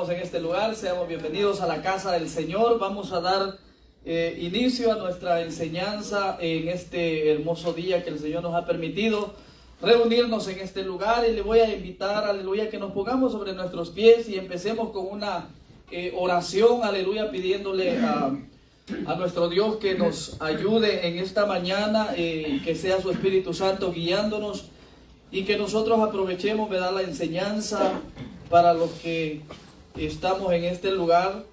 estamos en este lugar, seamos bienvenidos a la casa del Señor. Vamos a dar inicio a nuestra enseñanza en este hermoso día que el Señor nos ha permitido reunirnos en este lugar, y le voy a invitar, aleluya, que nos pongamos sobre nuestros pies y empecemos con una oración, aleluya, pidiéndole a nuestro Dios que nos ayude en esta mañana, que sea su Espíritu Santo guiándonos y que nosotros aprovechemos de dar la enseñanza para los que estamos en este lugar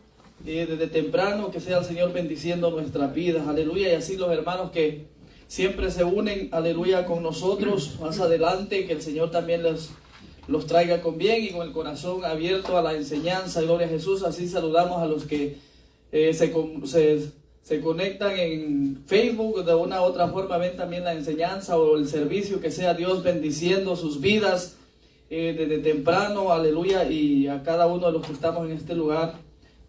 desde temprano, que sea el Señor bendiciendo nuestras vidas, aleluya, y así los hermanos que siempre se unen, aleluya, con nosotros más adelante, que el Señor también los traiga con bien y con el corazón abierto a la enseñanza. Gloria a Jesús. Así saludamos a los que se conectan en Facebook, de una u otra forma ven también la enseñanza o el servicio, que sea Dios bendiciendo sus vidas desde temprano, aleluya, y a cada uno de los que estamos en este lugar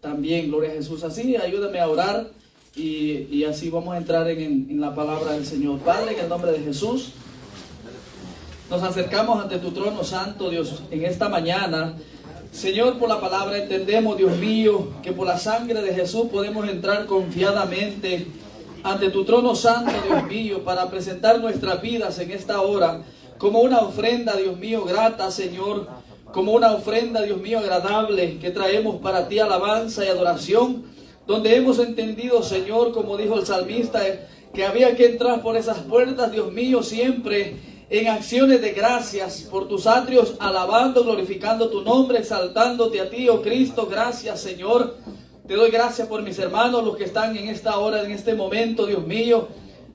también, gloria a Jesús. Así, ayúdame a orar y así vamos a entrar en la palabra del Señor. Padre, en el nombre de Jesús, nos acercamos ante tu trono santo, Dios, en esta mañana. Señor, por la palabra entendemos, Dios mío, que por la sangre de Jesús podemos entrar confiadamente ante tu trono santo, Dios mío, para presentar nuestras vidas en esta hora como una ofrenda, Dios mío, grata, Señor, como una ofrenda, Dios mío, agradable, que traemos para ti alabanza y adoración, donde hemos entendido, Señor, como dijo el salmista, que había que entrar por esas puertas, Dios mío, siempre en acciones de gracias por tus atrios, alabando, glorificando tu nombre, exaltándote a ti, oh Cristo. Gracias, Señor. Te doy gracias por mis hermanos, los que están en esta hora, en este momento, Dios mío.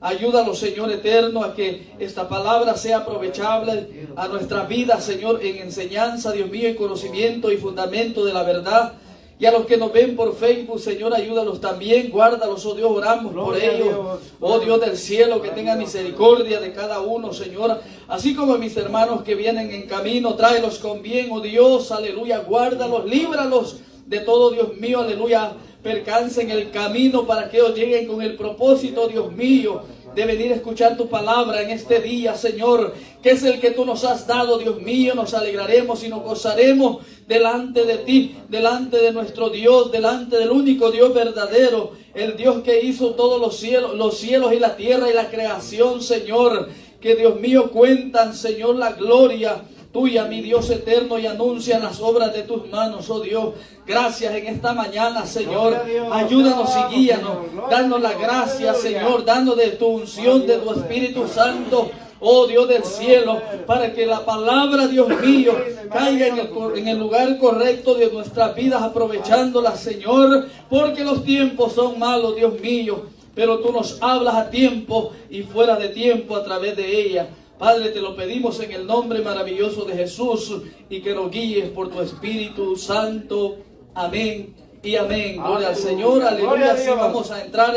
Ayúdalos, Señor eterno, a que esta palabra sea aprovechable a nuestra vida, Señor, en enseñanza, Dios mío, en conocimiento y fundamento de la verdad. Y a los que nos ven por Facebook, Señor, ayúdalos también, guárdalos, oh Dios, oramos por ellos. Oh Dios del cielo, que tenga misericordia de cada uno, Señor. Así como mis hermanos que vienen en camino, tráelos con bien, oh Dios, aleluya, guárdalos, líbralos de todo, Dios mío, aleluya, percance en el camino para que ellos lleguen con el propósito, Dios mío, de venir a escuchar tu palabra en este día, Señor, que es el que tú nos has dado, Dios mío. Nos alegraremos y nos gozaremos delante de ti, delante de nuestro Dios, delante del único Dios verdadero, el Dios que hizo todos los cielos y la tierra y la creación, Señor, que, Dios mío, cuentan, Señor, la gloria tuya, mi Dios eterno, y anuncian las obras de tus manos, oh Dios. Gracias en esta mañana, Señor. Ayúdanos y guíanos, danos la gracia, Señor, danos de tu unción, de tu Espíritu Santo, oh Dios del cielo, para que la palabra, Dios mío, caiga en el lugar correcto de nuestras vidas, aprovechándola, Señor, porque los tiempos son malos, Dios mío, pero tú nos hablas a tiempo y fuera de tiempo a través de ella. Padre, te lo pedimos en el nombre maravilloso de Jesús, y que nos guíes por tu Espíritu Santo. Amén y amén. Gloria al Señor, aleluya. Así vamos a entrar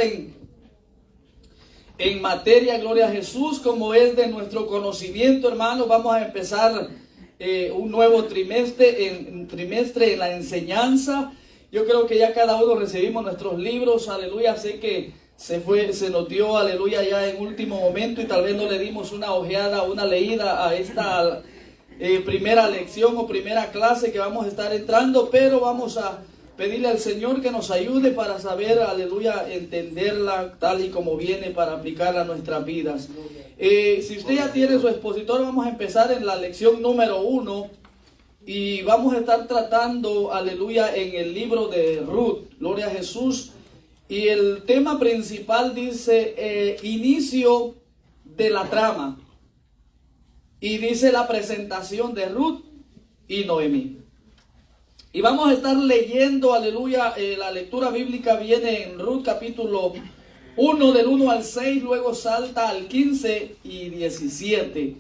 en materia, gloria a Jesús, como es de nuestro conocimiento, hermano. Vamos a empezar un nuevo trimestre en la enseñanza. Yo creo que ya cada uno recibimos nuestros libros, aleluya. Sé que se nos dio, aleluya, ya en último momento, y tal vez no le dimos una ojeada, una leída a esta primera lección o primera clase que vamos a estar entrando, pero vamos a pedirle al Señor que nos ayude para saber, aleluya, entenderla tal y como viene, para aplicarla a nuestras vidas. Si usted ya tiene su expositor, vamos a empezar en la lección número 1 y vamos a estar tratando, aleluya, en el libro de Ruth, gloria a Jesús. Y el tema principal dice inicio de la trama, y dice la presentación de Ruth y Noemí. Y vamos a estar leyendo, aleluya, la lectura bíblica viene en Ruth capítulo 1 del 1 al 6, luego salta al 15 y 17.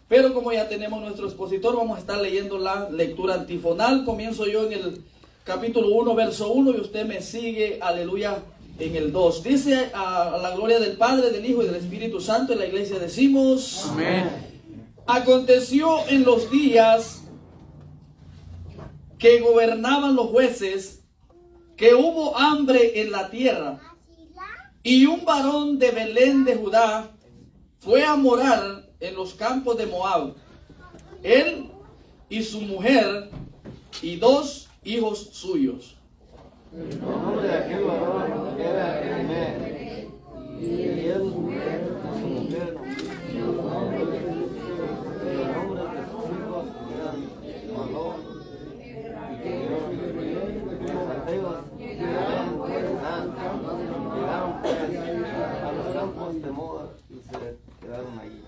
Pero como ya tenemos nuestro expositor, vamos a estar leyendo la lectura antifonal. Comienzo yo en el capítulo 1, verso 1, y usted me sigue, aleluya, en el 2. Dice: a la gloria del Padre, del Hijo y del Espíritu Santo. En la iglesia decimos: amén. Aconteció en los días que gobernaban los jueces, que hubo hambre en la tierra, y un varón de Belén de Judá fue a morar en los campos de Moab, él y su mujer y 2 hijos suyos. El nombre de aquel varón era Elimelech, y él su mujer, y los nombres de sus hijos eran Malón y Kelión. Los aldeos llegaron pues a los campos de Moab y se quedaron allí.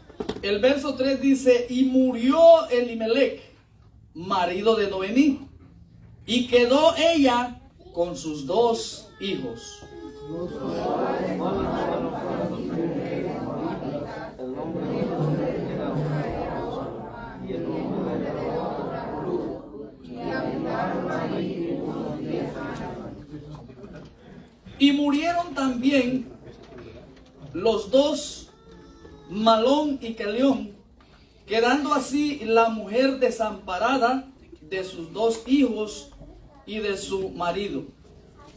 El verso 3 dice, y murió Elimelech, marido de Noemí, y quedó ella con sus 2 hijos. El nombre de era y el nombre de Ruth, y habitaron allí unos 10 años. Y murieron también los 2, Malón y Kelión, quedando así la mujer desamparada de sus 2 hijos y de su marido.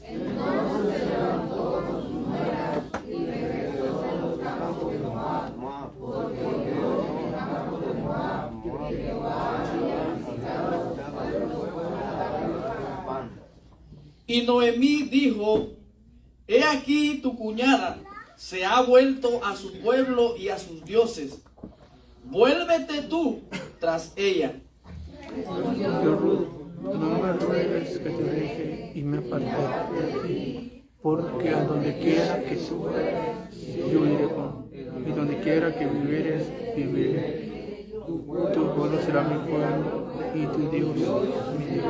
Entonces se levantó con sus nueras y regresó a los campos de Moab, porque quedó en el campo de Moab, porque Jehová había visitado el pueblo de pan. Y Noemí dijo, he aquí tu cuñada se ha vuelto a su pueblo y a sus dioses. Vuélvete tú tras ella. Yo, Ruth, no me ruegues que te deje y me apartaré de ti, porque a donde quiera que tú vayas, yo iré con, y donde quiera que vivieres, viviré. Tu pueblo será mi pueblo, y tu Dios mi Dios.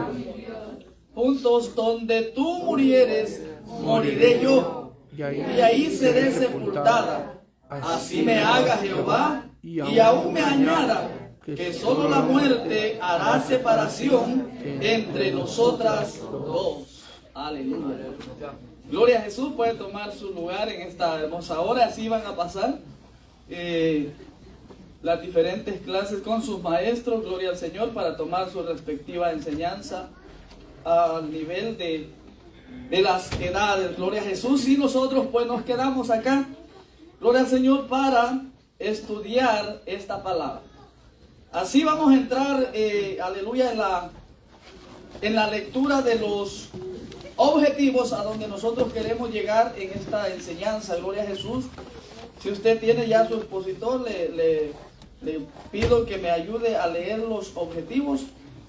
Juntos donde tú murieres, moriré yo, y ahí seré sepultada. Así me haga Jehová, y aún me añada, que solo la muerte hará separación entre nosotras 2. Aleluya. Gloria a Jesús. Puede tomar su lugar en esta hermosa hora. Así van a pasar las diferentes clases con sus maestros. Gloria al Señor, para tomar su respectiva enseñanza al nivel de las edades. Gloria a Jesús. Y nosotros pues nos quedamos acá, gloria al Señor, para estudiar esta palabra. Así vamos a entrar, aleluya, en la lectura de los objetivos a donde nosotros queremos llegar en esta enseñanza. Gloria a Jesús. Si usted tiene ya su expositor, le pido que me ayude a leer los objetivos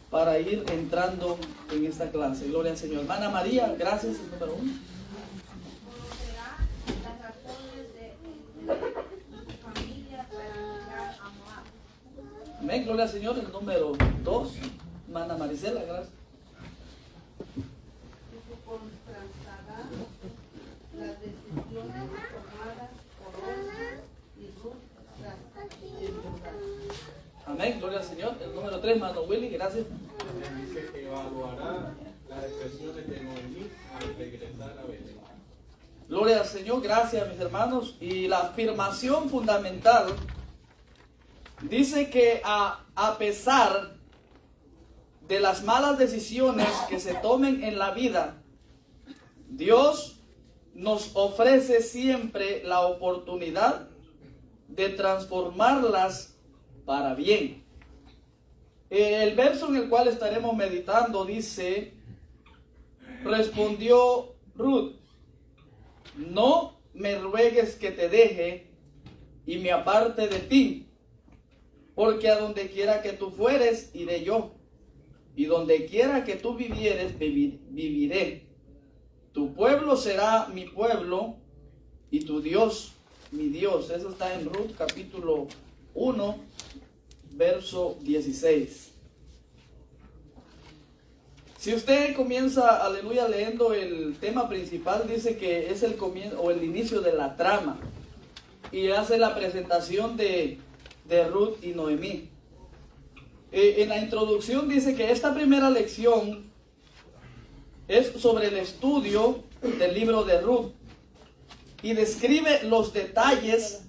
para ir entrando en esta clase. Gloria al Señor. Hermana María, gracias. El número 1. Amén, gloria al Señor. El número 2, hermana Marisela, gracias. Contrastará las decisiones tomadas por Orna y Ruth tras el lugar. Amén, gloria al Señor. El número 3, hermano Willy, gracias. Dice que evaluará las expresiones de Noemí al regresar a Belén. Gloria al Señor, gracias mis hermanos. Y la afirmación fundamental dice que a pesar de las malas decisiones que se tomen en la vida, Dios nos ofrece siempre la oportunidad de transformarlas para bien. El verso en el cual estaremos meditando dice, respondió Ruth, no me ruegues que te deje y me aparte de ti, porque a donde quiera que tú fueres, iré yo, y donde quiera que tú vivieres, viviré. Tu pueblo será mi pueblo, y tu Dios, mi Dios. Eso está en Ruth capítulo 1, verso 16. Si usted comienza, aleluya, leyendo el tema principal, dice que es el comienzo o el inicio de la trama, y hace la presentación de Ruth y Noemí. En la introducción dice que esta primera lección es sobre el estudio del libro de Ruth y describe los detalles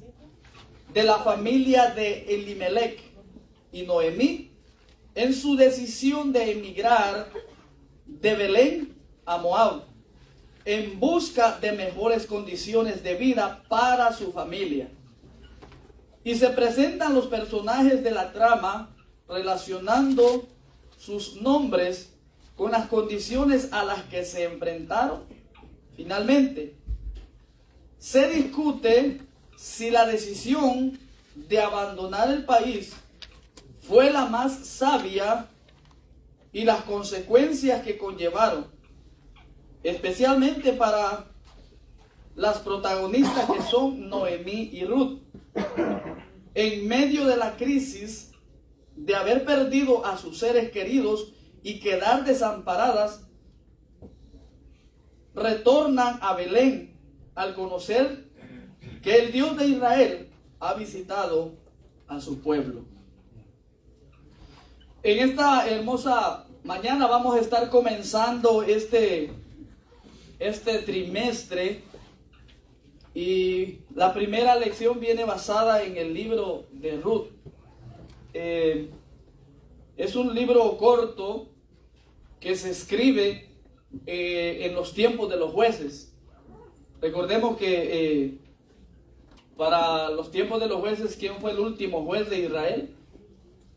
de la familia de Elimelech y Noemí en su decisión de emigrar de Belén a Moab en busca de mejores condiciones de vida para su familia. Y se presentan los personajes de la trama relacionando sus nombres con las condiciones a las que se enfrentaron. Finalmente, se discute si la decisión de abandonar el país fue la más sabia y las consecuencias que conllevaron, especialmente para las protagonistas que son Noemí y Ruth. En medio de la crisis de haber perdido a sus seres queridos y quedar desamparadas, retornan a Belén al conocer que el Dios de Israel ha visitado a su pueblo. En esta hermosa mañana vamos a estar comenzando este trimestre, y la primera lección viene basada en el libro de Ruth. Es un libro corto que se escribe en los tiempos de los jueces. Recordemos que para los tiempos de los jueces, ¿quién fue el último juez de Israel?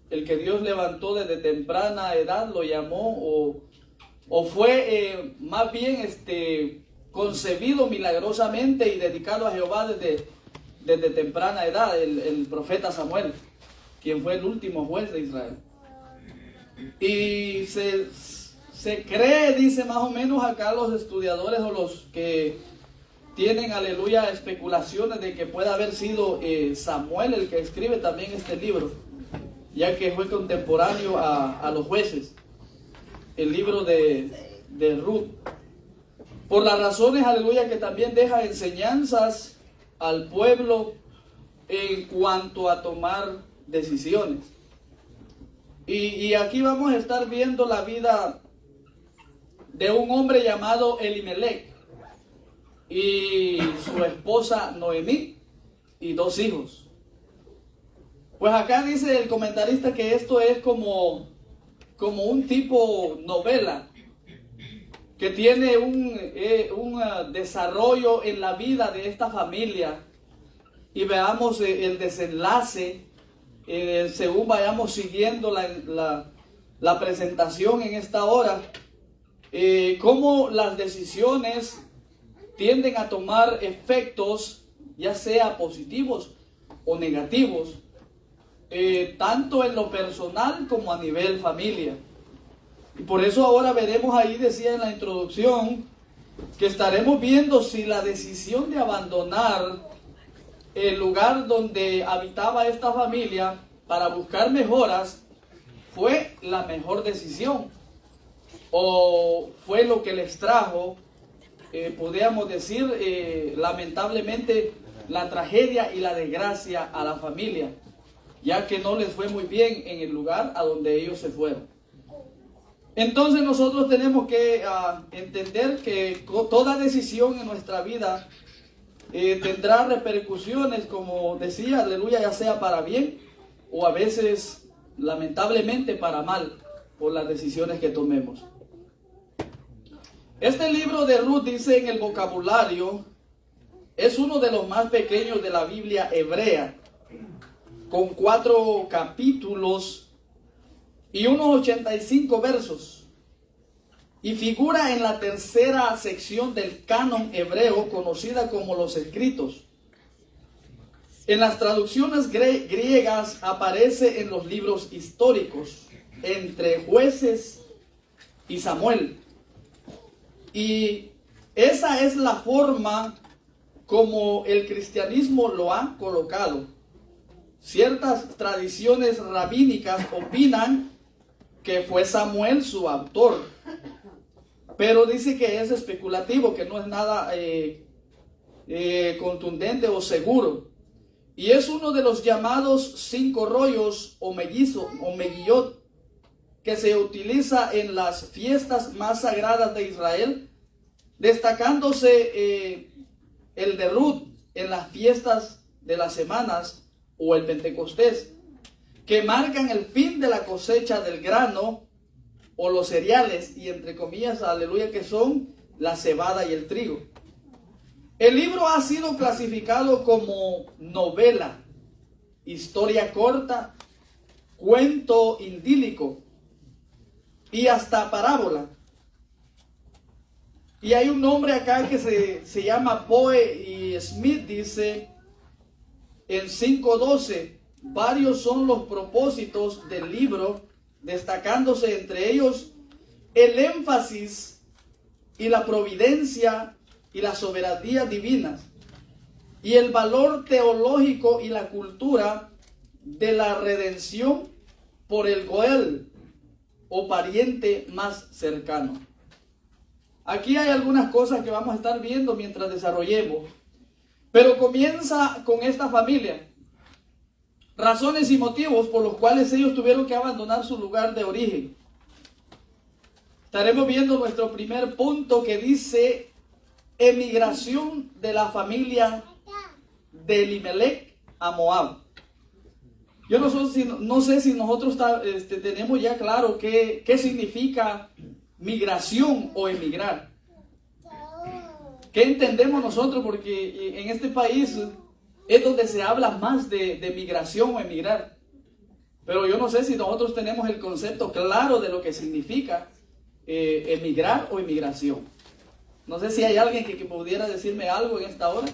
El que Dios levantó desde temprana edad, lo llamó, o fue más bien concebido milagrosamente y dedicado a Jehová desde temprana edad, el profeta Samuel, quien fue el último juez de Israel. Y se cree, dice más o menos acá los estudiadores o los que tienen, aleluya, especulaciones de que pueda haber sido Samuel el que escribe también este libro, ya que fue contemporáneo a los jueces, el libro de Ruth. Por las razones, aleluya, que también deja enseñanzas al pueblo en cuanto a tomar decisiones. Y aquí vamos a estar viendo la vida de un hombre llamado Elimelech y su esposa Noemí y 2 hijos. Pues acá dice el comentarista que esto es como un tipo novela que tiene un desarrollo en la vida de esta familia, y veamos el desenlace según vayamos siguiendo la presentación en esta hora, cómo las decisiones tienden a tomar efectos, ya sea positivos o negativos, tanto en lo personal como a nivel familia. Y por eso ahora veremos ahí, decía en la introducción, que estaremos viendo si la decisión de abandonar el lugar donde habitaba esta familia para buscar mejoras fue la mejor decisión, o fue lo que les trajo, podríamos decir, lamentablemente, la tragedia y la desgracia a la familia, ya que no les fue muy bien en el lugar a donde ellos se fueron. Entonces nosotros tenemos que entender que toda decisión en nuestra vida tendrá repercusiones, como decía, aleluya, ya sea para bien o a veces lamentablemente para mal, por las decisiones que tomemos. Este libro de Ruth, dice en el vocabulario, es uno de los más pequeños de la Biblia hebrea, con 4 capítulos y unos 85 versos, y figura en la tercera sección del canon hebreo, conocida como los escritos. En las traducciones griegas aparece en los libros históricos, entre Jueces y Samuel. Y esa es la forma como el cristianismo lo ha colocado. Ciertas tradiciones rabínicas opinan que fue Samuel su autor, pero dice que es especulativo, que no es nada contundente o seguro. Y es uno de los llamados 5 rollos o meguillot, que se utiliza en las fiestas más sagradas de Israel, destacándose el de Ruth en las fiestas de las semanas o el Pentecostés, que marcan el fin de la cosecha del grano o los cereales, y entre comillas, aleluya, que son la cebada y el trigo. El libro ha sido clasificado como novela, historia corta, cuento idílico, y hasta parábola. Y hay un nombre acá que se llama Poe y Smith, dice en 5:12, varios son los propósitos del libro, destacándose entre ellos el énfasis y la providencia y la soberanía divinas, y el valor teológico y la cultura de la redención por el Goel, o pariente más cercano. Aquí hay algunas cosas que vamos a estar viendo mientras desarrollemos, pero comienza con esta familia. Razones y motivos por los cuales ellos tuvieron que abandonar su lugar de origen. Estaremos viendo nuestro primer punto, que dice emigración de la familia de Elimelech a Moab. Yo no sé si nosotros tenemos ya claro qué significa migración o emigrar. ¿Qué entendemos nosotros? Porque en este país es donde se habla más de migración o emigrar. Pero yo no sé si nosotros tenemos el concepto claro de lo que significa emigrar o emigración. No sé si hay alguien que pudiera decirme algo en esta hora.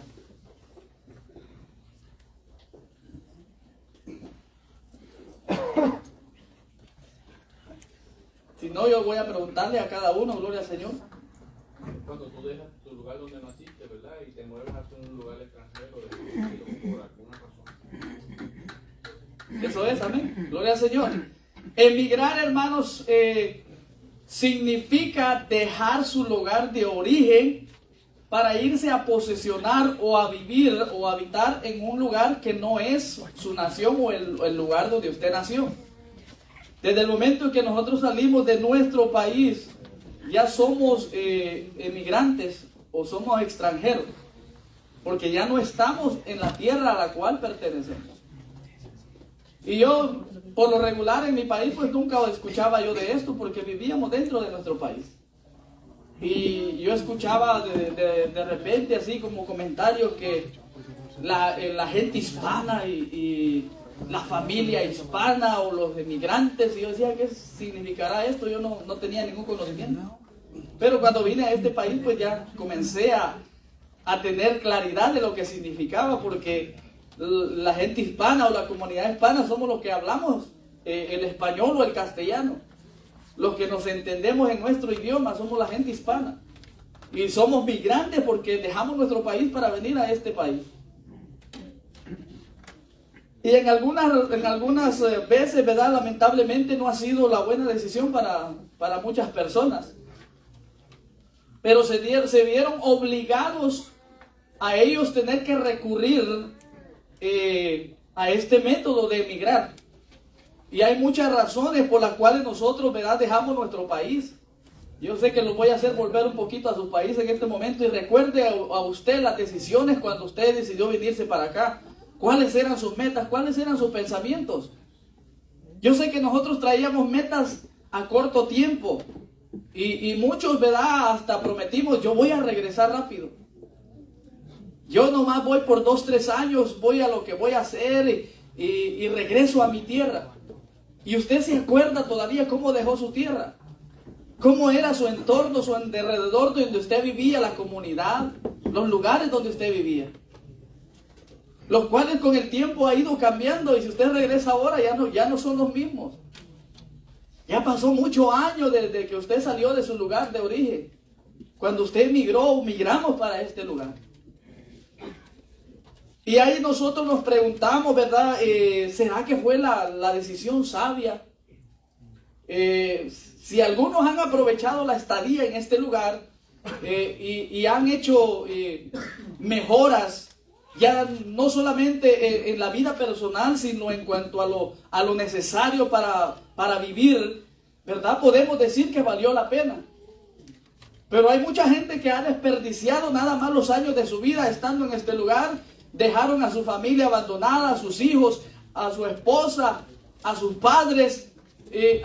Si no, yo voy a preguntarle a cada uno, gloria al Señor. Cuando tú dejas tu lugar donde naciste, ¿verdad? Y te mueves hacia un lugar extranjero por alguna razón. Eso es, amén. Gloria al Señor. Emigrar, hermanos, significa dejar su lugar de origen para irse a posesionar o a vivir o a habitar en un lugar que no es su nación o el lugar donde usted nació. Desde el momento en que nosotros salimos de nuestro país, ya somos emigrantes o somos extranjeros, porque ya no estamos en la tierra a la cual pertenecemos. Y yo, por lo regular en mi país, pues nunca escuchaba yo de esto, porque vivíamos dentro de nuestro país. Y yo escuchaba de repente así como comentarios que la gente hispana y la familia hispana o los emigrantes, y yo decía, ¿qué significará esto? Yo no tenía ningún conocimiento. Pero cuando vine a este país, pues ya comencé a tener claridad de lo que significaba, porque la gente hispana o la comunidad hispana somos los que hablamos el español o el castellano. Los que nos entendemos en nuestro idioma somos la gente hispana. Y somos migrantes porque dejamos nuestro país para venir a este país. Y en algunas veces, ¿verdad? Lamentablemente no ha sido la buena decisión para muchas personas. Pero se vieron obligados a ellos tener que recurrir a este método de emigrar. Y hay muchas razones por las cuales nosotros, ¿verdad?, dejamos nuestro país. Yo sé que los voy a hacer volver un poquito a su país en este momento, y recuerde a usted las decisiones cuando usted decidió venirse para acá. ¿Cuáles eran sus metas? ¿Cuáles eran sus pensamientos? Yo sé que nosotros traíamos metas a corto tiempo. Y muchos, ¿verdad?, hasta prometimos, yo voy a regresar rápido. Yo nomás voy por 2-3 años, voy a lo que voy a hacer y regreso a mi tierra. Y usted se acuerda todavía cómo dejó su tierra. Cómo era su entorno, su alrededor donde usted vivía, la comunidad, los lugares donde usted vivía. Los cuales con el tiempo ha ido cambiando, y si usted regresa ahora ya no son los mismos. Ya pasó muchos años desde que usted salió de su lugar de origen, cuando usted migramos para este lugar. Y ahí nosotros nos preguntamos, ¿verdad? ¿Será que fue la decisión sabia? Si algunos han aprovechado la estadía en este lugar y han hecho mejoras, ya no solamente en la vida personal, sino en cuanto a lo necesario para vivir, ¿verdad? Podemos decir que valió la pena. Pero hay mucha gente que ha desperdiciado nada más los años de su vida estando en este lugar. Dejaron a su familia abandonada, a sus hijos, a su esposa, a sus padres.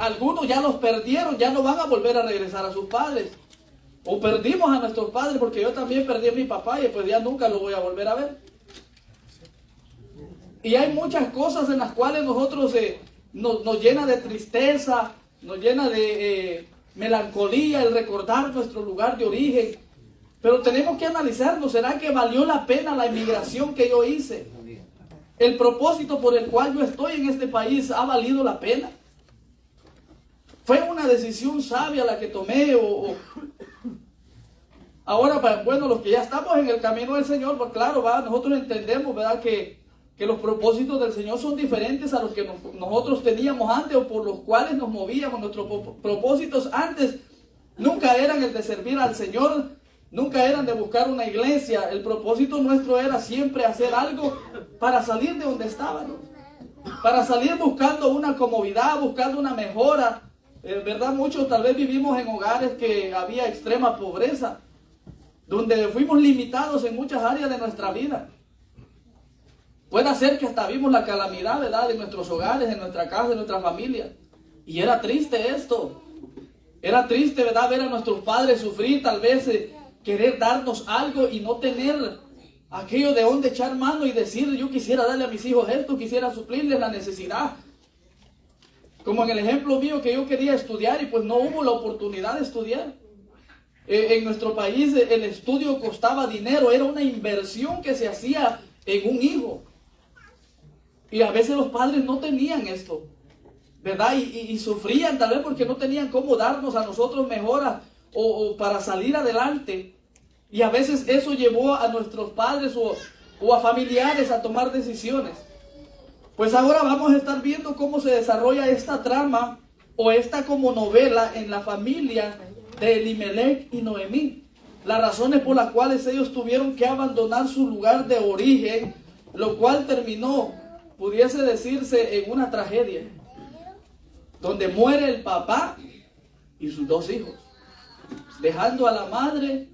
Algunos ya los perdieron, ya no van a volver a regresar a sus padres. O perdimos a nuestros padres, porque yo también perdí a mi papá y pues ya nunca lo voy a volver a ver. Y hay muchas cosas en las cuales nosotros nos llena de tristeza, nos llena de melancolía el recordar nuestro lugar de origen. Pero tenemos que analizarnos, ¿será que valió la pena la emigración que yo hice? ¿El propósito por el cual yo estoy en este país ha valido la pena? ¿Fue una decisión sabia la que tomé? Ahora, bueno, los que ya estamos en el camino del Señor, pues claro, nosotros entendemos, ¿verdad?, que los propósitos del Señor son diferentes a los que nosotros teníamos antes o por los cuales nos movíamos. Nuestros propósitos antes nunca eran el de servir al Señor, nunca eran de buscar una iglesia. El propósito nuestro era siempre hacer algo para salir de donde estábamos, para salir buscando una comodidad, buscando una mejora. ¿Verdad? Muchos tal vez vivimos en hogares que había extrema pobreza, donde fuimos limitados en muchas áreas de nuestra vida. Puede ser que hasta vimos la calamidad, ¿verdad?, en nuestros hogares, en nuestra casa, en nuestra familia. Y era triste esto. Era triste, ¿verdad?, ver a nuestros padres sufrir, tal vez querer darnos algo y no tener aquello de donde echar mano y decir, yo quisiera darle a mis hijos esto, quisiera suplirles la necesidad. Como en el ejemplo mío, que yo quería estudiar y pues no hubo la oportunidad de estudiar. En nuestro país el estudio costaba dinero, era una inversión que se hacía en un hijo. Y a veces los padres no tenían esto, ¿verdad? Y sufrían tal vez porque no tenían cómo darnos a nosotros mejoras o para salir adelante. Y a veces eso llevó a nuestros padres o a familiares a tomar decisiones. Pues ahora vamos a estar viendo cómo se desarrolla esta trama o esta como novela en la familia de Elimelech y Noemí. Las razones por las cuales ellos tuvieron que abandonar su lugar de origen, lo cual terminó, pudiese decirse, en una tragedia, donde muere el papá y sus dos hijos, dejando a la madre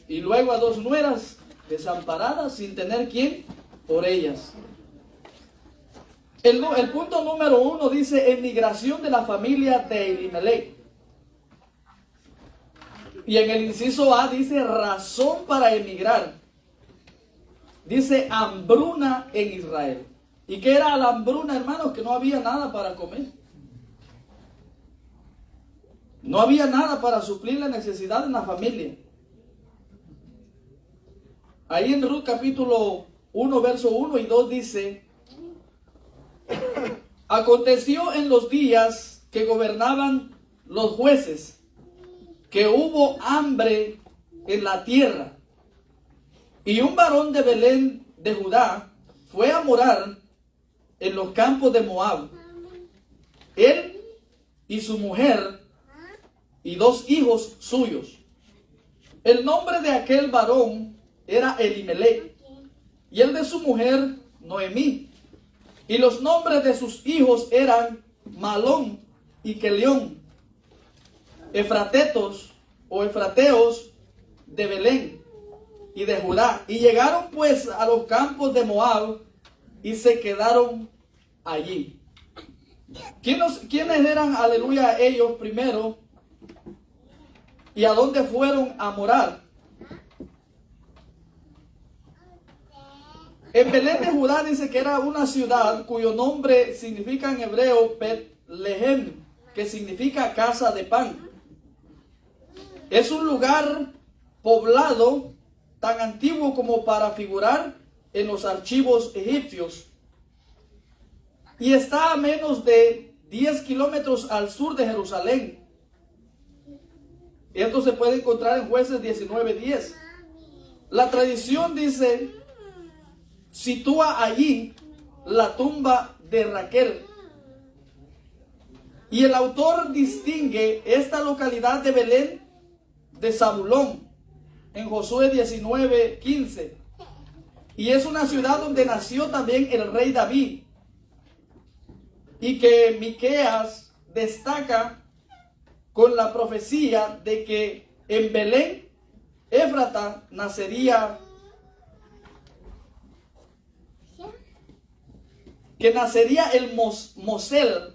y luego a dos nueras desamparadas sin tener quien por ellas. El punto número 1 dice emigración de la familia de Elimelech. Y en el inciso A dice razón para emigrar. Dice hambruna en Israel. ¿Y qué era la hambruna, hermanos? Que no había nada para comer. No había nada para suplir la necesidad de una familia. Ahí en Ruth capítulo 1, verso 1 y 2 dice: aconteció en los días que gobernaban los jueces, que hubo hambre en la tierra, y un varón de Belén de Judá fue a morar en los campos de Moab, él y su mujer y dos hijos suyos. El nombre de aquel varón era Elimelech, y el de su mujer Noemí, y los nombres de sus hijos eran Malón y Kelión, efrateos de Belén y de Judá. Y llegaron pues a los campos de Moab y se quedaron allí. ¿Quiénes eran, aleluya, ellos primero? ¿Y a dónde fueron a morar? En Belén de Judá dice que era una ciudad cuyo nombre significa en hebreo Bet-Lehem, que significa casa de pan. Es un lugar poblado tan antiguo como para figurar en los archivos egipcios. Y está a menos de 10 kilómetros al sur de Jerusalén. Esto se puede encontrar en Jueces 19:10. La tradición dice, sitúa allí la tumba de Raquel. Y el autor distingue esta localidad de Belén de Zabulón en Josué 19:15. Y es una ciudad donde nació también el rey David. Y que Miqueas destaca con la profecía de que en Belén, Éfrata, nacería el Mosel,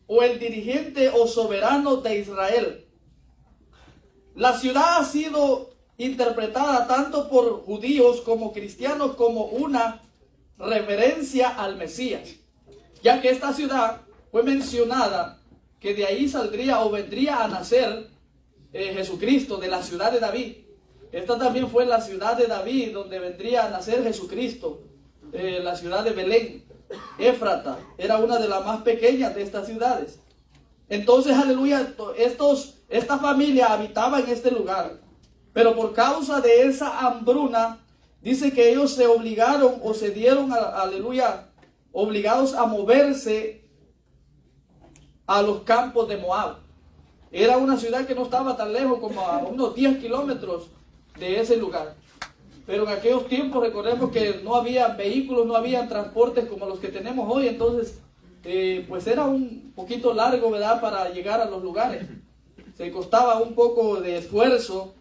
o el dirigente o soberano de Israel. La ciudad ha sido interpretada tanto por judíos como cristianos como una referencia al Mesías, ya que esta ciudad fue mencionada que de ahí saldría o vendría a nacer Jesucristo, de la ciudad de David. Esta también fue la ciudad de David, donde vendría a nacer Jesucristo, la ciudad de Belén. Éfrata era una de las más pequeñas de estas ciudades. Entonces, aleluya, esta familia habitaba en este lugar, pero por causa de esa hambruna, dice que ellos se obligaron o se dieron, aleluya, obligados a moverse a los campos de Moab. Era una ciudad que no estaba tan lejos, como a unos 10 kilómetros de ese lugar. Pero en aquellos tiempos recordemos que no había vehículos, no había transportes como los que tenemos hoy. Entonces, pues era un poquito largo, ¿verdad?, para llegar a los lugares. Se costaba un poco de esfuerzo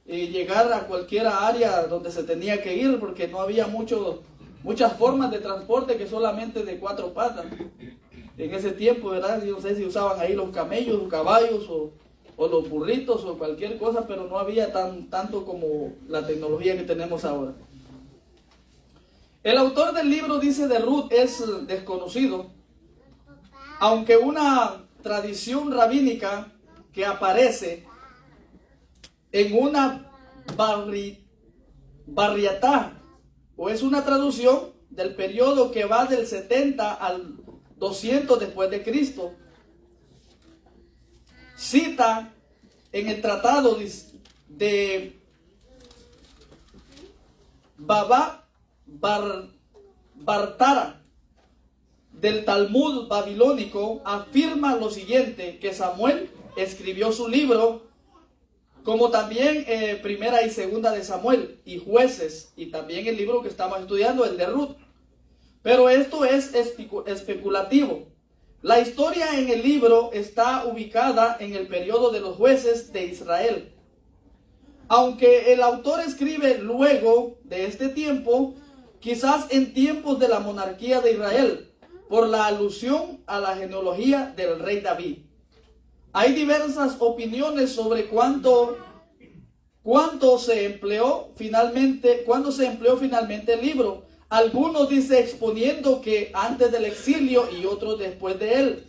llegar a cualquier área donde se tenía que ir, porque no había muchas formas de transporte que solamente de 4 patas. En ese tiempo, ¿verdad? Yo no sé si usaban ahí los camellos, los caballos o los burritos o cualquier cosa, pero no había tanto como la tecnología que tenemos ahora. El autor del libro, dice, de Ruth es desconocido, aunque una tradición rabínica que aparece en una barriatá, o es una traducción del periodo que va del 70 al 200 después de Cristo, cita en el tratado de Baba Bartara del Talmud babilónico, afirma lo siguiente, que Samuel escribió su libro, como también Primera y Segunda de Samuel y Jueces, y también el libro que estamos estudiando, el de Ruth. Pero esto es especulativo. La historia en el libro está ubicada en el periodo de los jueces de Israel. Aunque el autor escribe luego de este tiempo, quizás en tiempos de la monarquía de Israel, por la alusión a la genealogía del rey David. Hay diversas opiniones sobre cuándo se empleó finalmente el libro. Algunos dicen exponiendo que antes del exilio y otros después de él.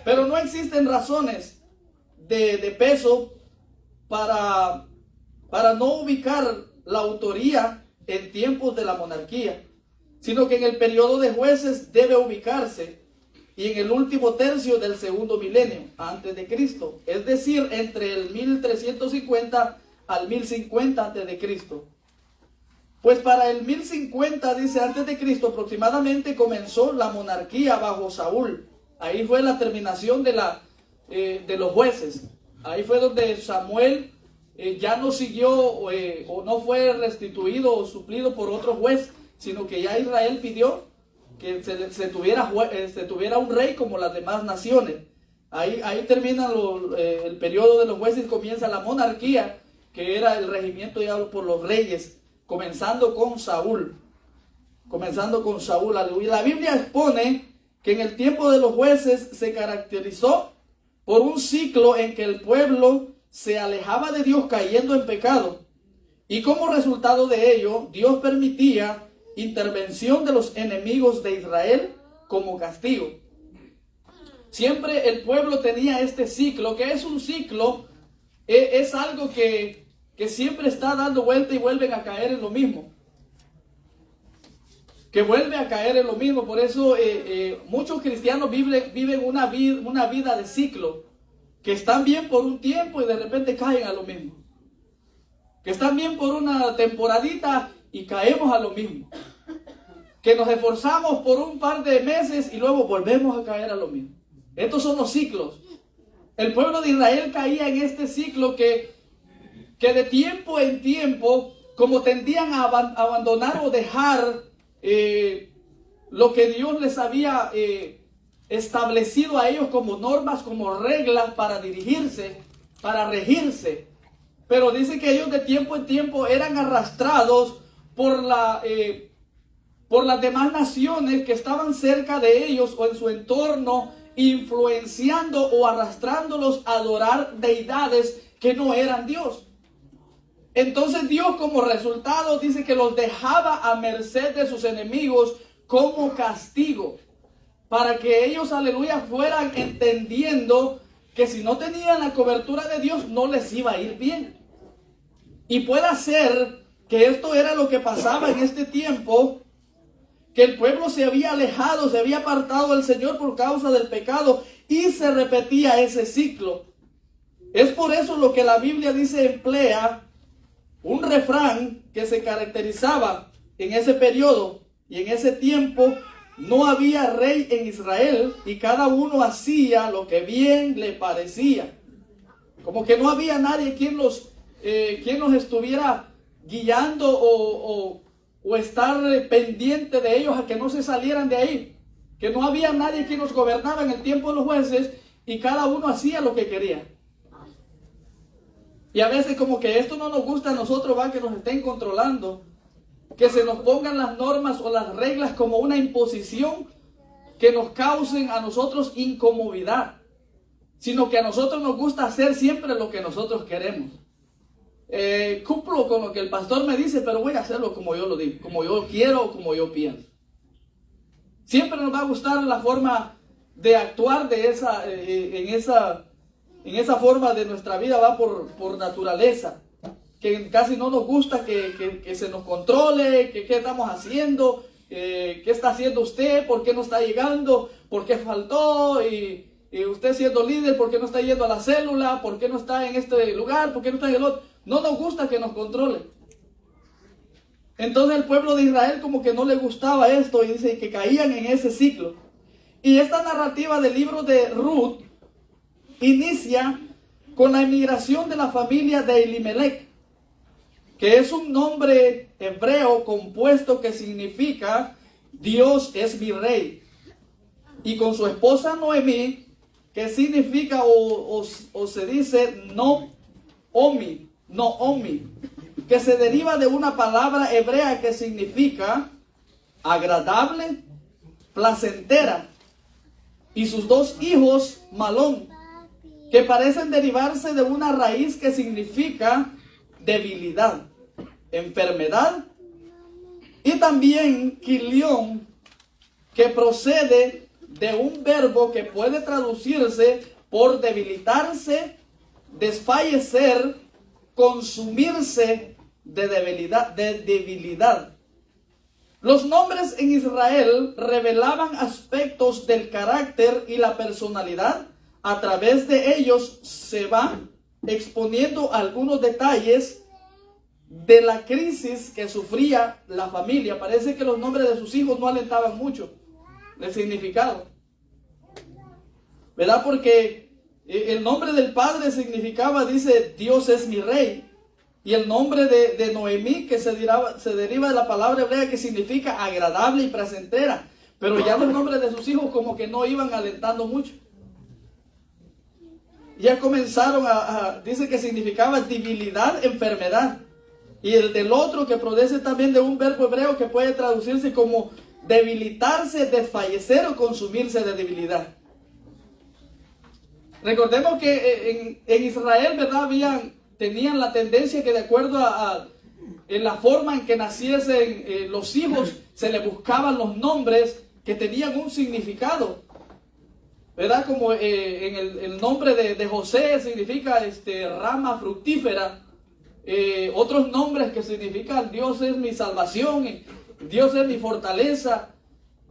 Pero no existen razones de peso para no ubicar la autoría en tiempos de la monarquía, sino que en el periodo de jueces debe ubicarse y en el último tercio del segundo milenio antes de Cristo, es decir, entre el 1350 al 1050 antes de Cristo. Pues para el 1050, dice, antes de Cristo aproximadamente, comenzó la monarquía bajo Saúl. Ahí fue la terminación de los jueces. Ahí fue donde Samuel ya no siguió o no fue restituido o suplido por otro juez, sino que ya Israel pidió que se tuviera un rey como las demás naciones. Ahí termina el periodo de los jueces y comienza la monarquía, que era el regimiento ya por los reyes, comenzando con Saúl. Aleluya. La Biblia expone que en el tiempo de los jueces se caracterizó por un ciclo en que el pueblo se alejaba de Dios cayendo en pecado, y como resultado de ello Dios permitía intervención de los enemigos de Israel como castigo. Siempre el pueblo tenía este ciclo, que es un ciclo, es algo que siempre está dando vuelta y vuelven a caer en lo mismo. Por eso muchos cristianos viven una vida de ciclo, que están bien por un tiempo y de repente caen a lo mismo. Que están bien por una temporadita y caemos a lo mismo. Que nos esforzamos por un par de meses y luego volvemos a caer a lo mismo. Estos son los ciclos. El pueblo de Israel caía en este ciclo que de tiempo en tiempo, como tendían a abandonar o dejar lo que Dios les había establecido a ellos como normas, como reglas para dirigirse, para regirse. Pero dice que ellos de tiempo en tiempo eran arrastrados por las demás naciones que estaban cerca de ellos o en su entorno, influenciando o arrastrándolos a adorar deidades que no eran Dios. Entonces Dios, como resultado, dice que los dejaba a merced de sus enemigos como castigo. para que ellos, aleluya, fueran entendiendo que si no tenían la cobertura de Dios, no les iba a ir bien. Y puede ser que esto era lo que pasaba en este tiempo, que el pueblo se había alejado, se había apartado del Señor por causa del pecado, y se repetía ese ciclo. Es por eso lo que la Biblia dice, emplea un refrán que se caracterizaba en ese periodo y en ese tiempo. No había rey en Israel y cada uno hacía lo que bien le parecía. Como que no había nadie quien los estuviera guiando o estar pendiente de ellos a que no se salieran de ahí. Que no había nadie quien los gobernaba en el tiempo de los jueces y cada uno hacía lo que quería. Y a veces como que esto no nos gusta a nosotros, va, que nos estén controlando. Que se nos pongan las normas o las reglas como una imposición que nos causen a nosotros incomodidad, sino que a nosotros nos gusta hacer siempre lo que nosotros queremos. Cumplo con lo que el pastor me dice, pero voy a hacerlo como yo lo digo, como yo quiero, como yo pienso. Siempre nos va a gustar la forma de actuar de en esa forma de nuestra vida, va por naturaleza. Que casi no nos gusta que se nos controle, que qué estamos haciendo, qué está haciendo usted, por qué no está llegando, por qué faltó, y usted siendo líder, por qué no está yendo a la célula, por qué no está en este lugar, por qué no está en el otro. No nos gusta que nos controle. Entonces el pueblo de Israel como que no le gustaba esto y dice que caían en ese ciclo. Y esta narrativa del libro de Ruth inicia con la emigración de la familia de Elimelech, que es un nombre hebreo compuesto que significa Dios es mi rey. Y con su esposa Noemí, que significa o se dice Naomi, que se deriva de una palabra hebrea que significa agradable, placentera. Y sus dos hijos, Malón, que parecen derivarse de una raíz que significa debilidad, enfermedad, y también Quilión, que procede de un verbo que puede traducirse por debilitarse, desfallecer, consumirse de debilidad. Los nombres en Israel revelaban aspectos del carácter y la personalidad. A través de ellos se van exponiendo algunos detalles de la crisis que sufría la familia. Parece que los nombres de sus hijos no alentaban mucho el significado, ¿verdad? Porque el nombre del padre significaba, dice, Dios es mi rey. Y el nombre de Noemí, que se deriva de la palabra hebrea que significa agradable y placentera. Pero ya los nombres de sus hijos como que no iban alentando mucho. Ya comenzaron dice que significaba debilidad, enfermedad. Y el del otro que procede también de un verbo hebreo que puede traducirse como debilitarse, desfallecer o consumirse de debilidad. Recordemos que en Israel, ¿verdad? Tenían la tendencia que de acuerdo en la forma en que naciesen los hijos, se le buscaban los nombres que tenían un significado, ¿verdad? Como en el nombre de José significa rama fructífera. Otros nombres que significan Dios es mi salvación, Dios es mi fortaleza,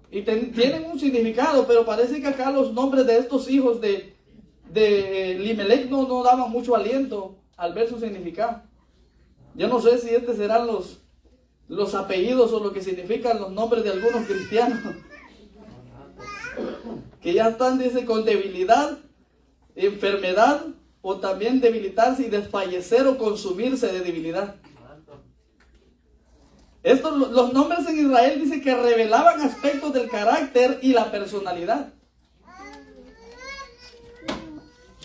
y tienen un significado, pero parece que acá los nombres de estos hijos de Elimelech no daban mucho aliento al ver su significado. Yo no sé si serán los apellidos o lo que significan los nombres de algunos cristianos que ya están, dice, con debilidad, enfermedad, o también debilitarse y desfallecer o consumirse de debilidad. Los nombres en Israel dice que revelaban aspectos del carácter y la personalidad.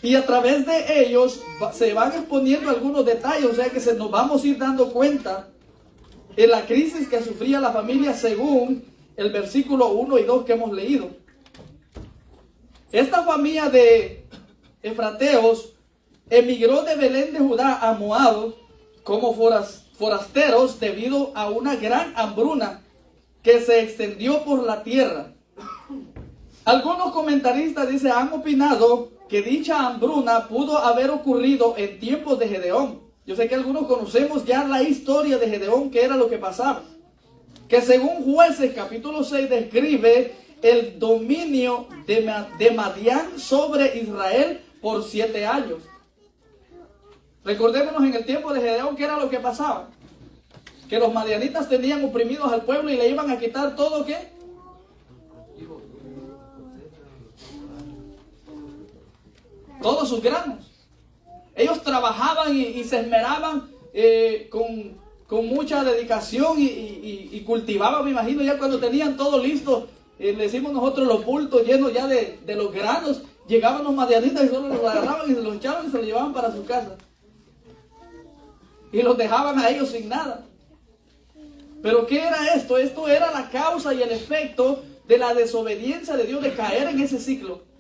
Y a través de ellos se van exponiendo algunos detalles, o sea que nos vamos a ir dando cuenta en la crisis que sufría la familia según el versículo 1 y 2 que hemos leído. Esta familia de efrateos emigró de Belén de Judá a Moab como forasteros debido a una gran hambruna que se extendió por la tierra. Algunos comentaristas, dice, han opinado que dicha hambruna pudo haber ocurrido en tiempos de Gedeón. Yo sé que algunos conocemos ya la historia de Gedeón, que era lo que pasaba. Que según Jueces capítulo 6 describe el dominio de Madián sobre Israel por 7 años. Recordémonos en el tiempo de Gedeón, ¿qué era lo que pasaba? Que los madianitas tenían oprimidos al pueblo y le iban a quitar todo, ¿qué? Todos sus granos. Ellos trabajaban y se esmeraban con mucha dedicación y cultivaban, me imagino, ya cuando tenían todo listo, le decimos nosotros los bultos llenos ya de los granos, llegaban los madianitas y solo los agarraban y se los echaban y se los llevaban para su casa. Y los dejaban a ellos sin nada. Pero ¿qué era esto? Esto era la causa y el efecto de la desobediencia de Dios, de caer en ese ciclo.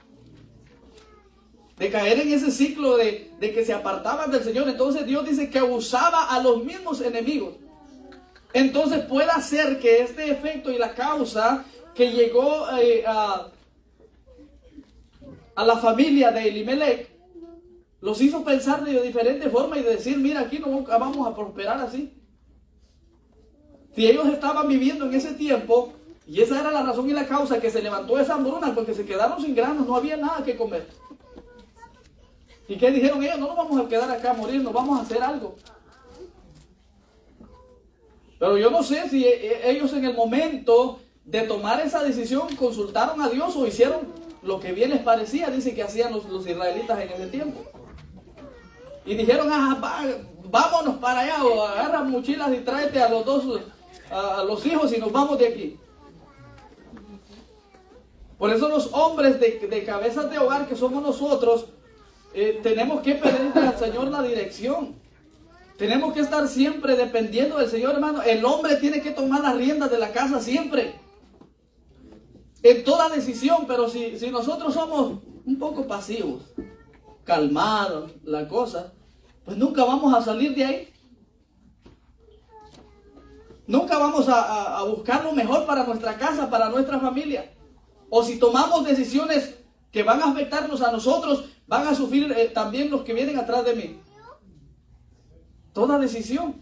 De caer en ese ciclo de que se apartaban del Señor. Entonces Dios dice que usaba a los mismos enemigos. Entonces puede ser que este efecto y la causa que llegó a la familia de Elimelech los hizo pensar de diferente forma y de decir, mira, aquí no vamos a prosperar así. Si ellos estaban viviendo en ese tiempo, y esa era la razón y la causa que se levantó esa hambruna, porque se quedaron sin granos, no había nada que comer. ¿Y qué dijeron ellos? No nos vamos a quedar acá a morir, nos vamos a hacer algo. Pero yo no sé si ellos en el momento de tomar esa decisión consultaron a Dios o hicieron lo que bien les parecía, dice que hacían los israelitas en ese tiempo. Y dijeron, vámonos para allá, o agarra mochilas y tráete a los dos, a los hijos y nos vamos de aquí. Por eso los hombres de cabezas de hogar que somos nosotros, tenemos que pedirle al Señor la dirección. Tenemos que estar siempre dependiendo del Señor, hermano. El hombre tiene que tomar las riendas de la casa siempre. En toda decisión, pero si nosotros somos un poco pasivos, calmados, la cosa, pues nunca vamos a salir de ahí. Nunca vamos a buscar lo mejor para nuestra casa, para nuestra familia. O si tomamos decisiones que van a afectarnos a nosotros, van a sufrir también los que vienen atrás de mí. Toda decisión.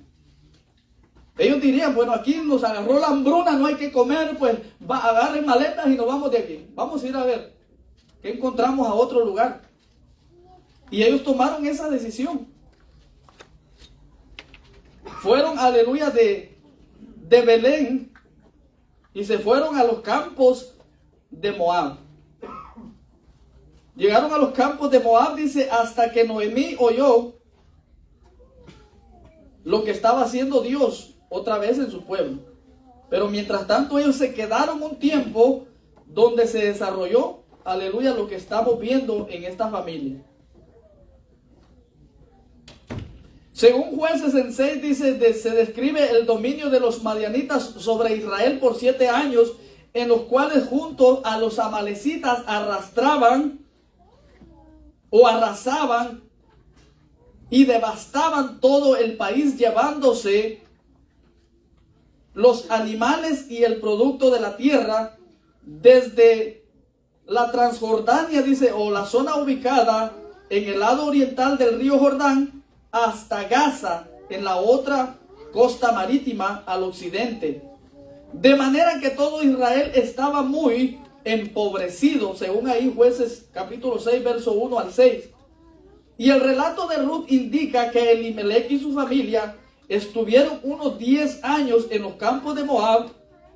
Ellos dirían, bueno, aquí nos agarró la hambruna, no hay que comer, pues agarren maletas y nos vamos de aquí. Vamos a ir a ver qué encontramos a otro lugar. Y ellos tomaron esa decisión. Fueron, aleluya, de Belén y se fueron a los campos de Moab. Llegaron a los campos de Moab, dice, hasta que Noemí oyó lo que estaba haciendo Dios otra vez en su pueblo. Pero mientras tanto ellos se quedaron un tiempo donde se desarrolló, aleluya, lo que estamos viendo en esta familia. Según Jueces en 6 dice, se describe el dominio de los madianitas sobre Israel por 7 años, en los cuales junto a los amalecitas arrastraban o arrasaban y devastaban todo el país, llevándose los animales y el producto de la tierra desde la Transjordania, dice, o la zona ubicada en el lado oriental del río Jordán, hasta Gaza, en la otra costa marítima al occidente. De manera que todo Israel estaba muy empobrecido, según ahí Jueces capítulo 6, verso 1 al 6. Y el relato de Ruth indica que Elimelech y su familia estuvieron unos 10 años en los campos de Moab,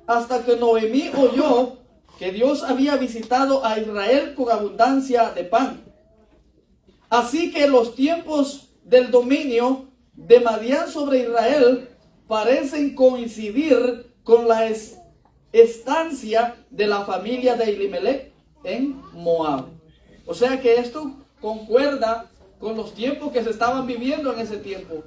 hasta que Noemí oyó que Dios había visitado a Israel con abundancia de pan. Así que los tiempos del dominio de Madián sobre Israel parecen coincidir con la estancia de la familia de Elimelech en Moab. O sea que esto concuerda con los tiempos que se estaban viviendo en ese tiempo.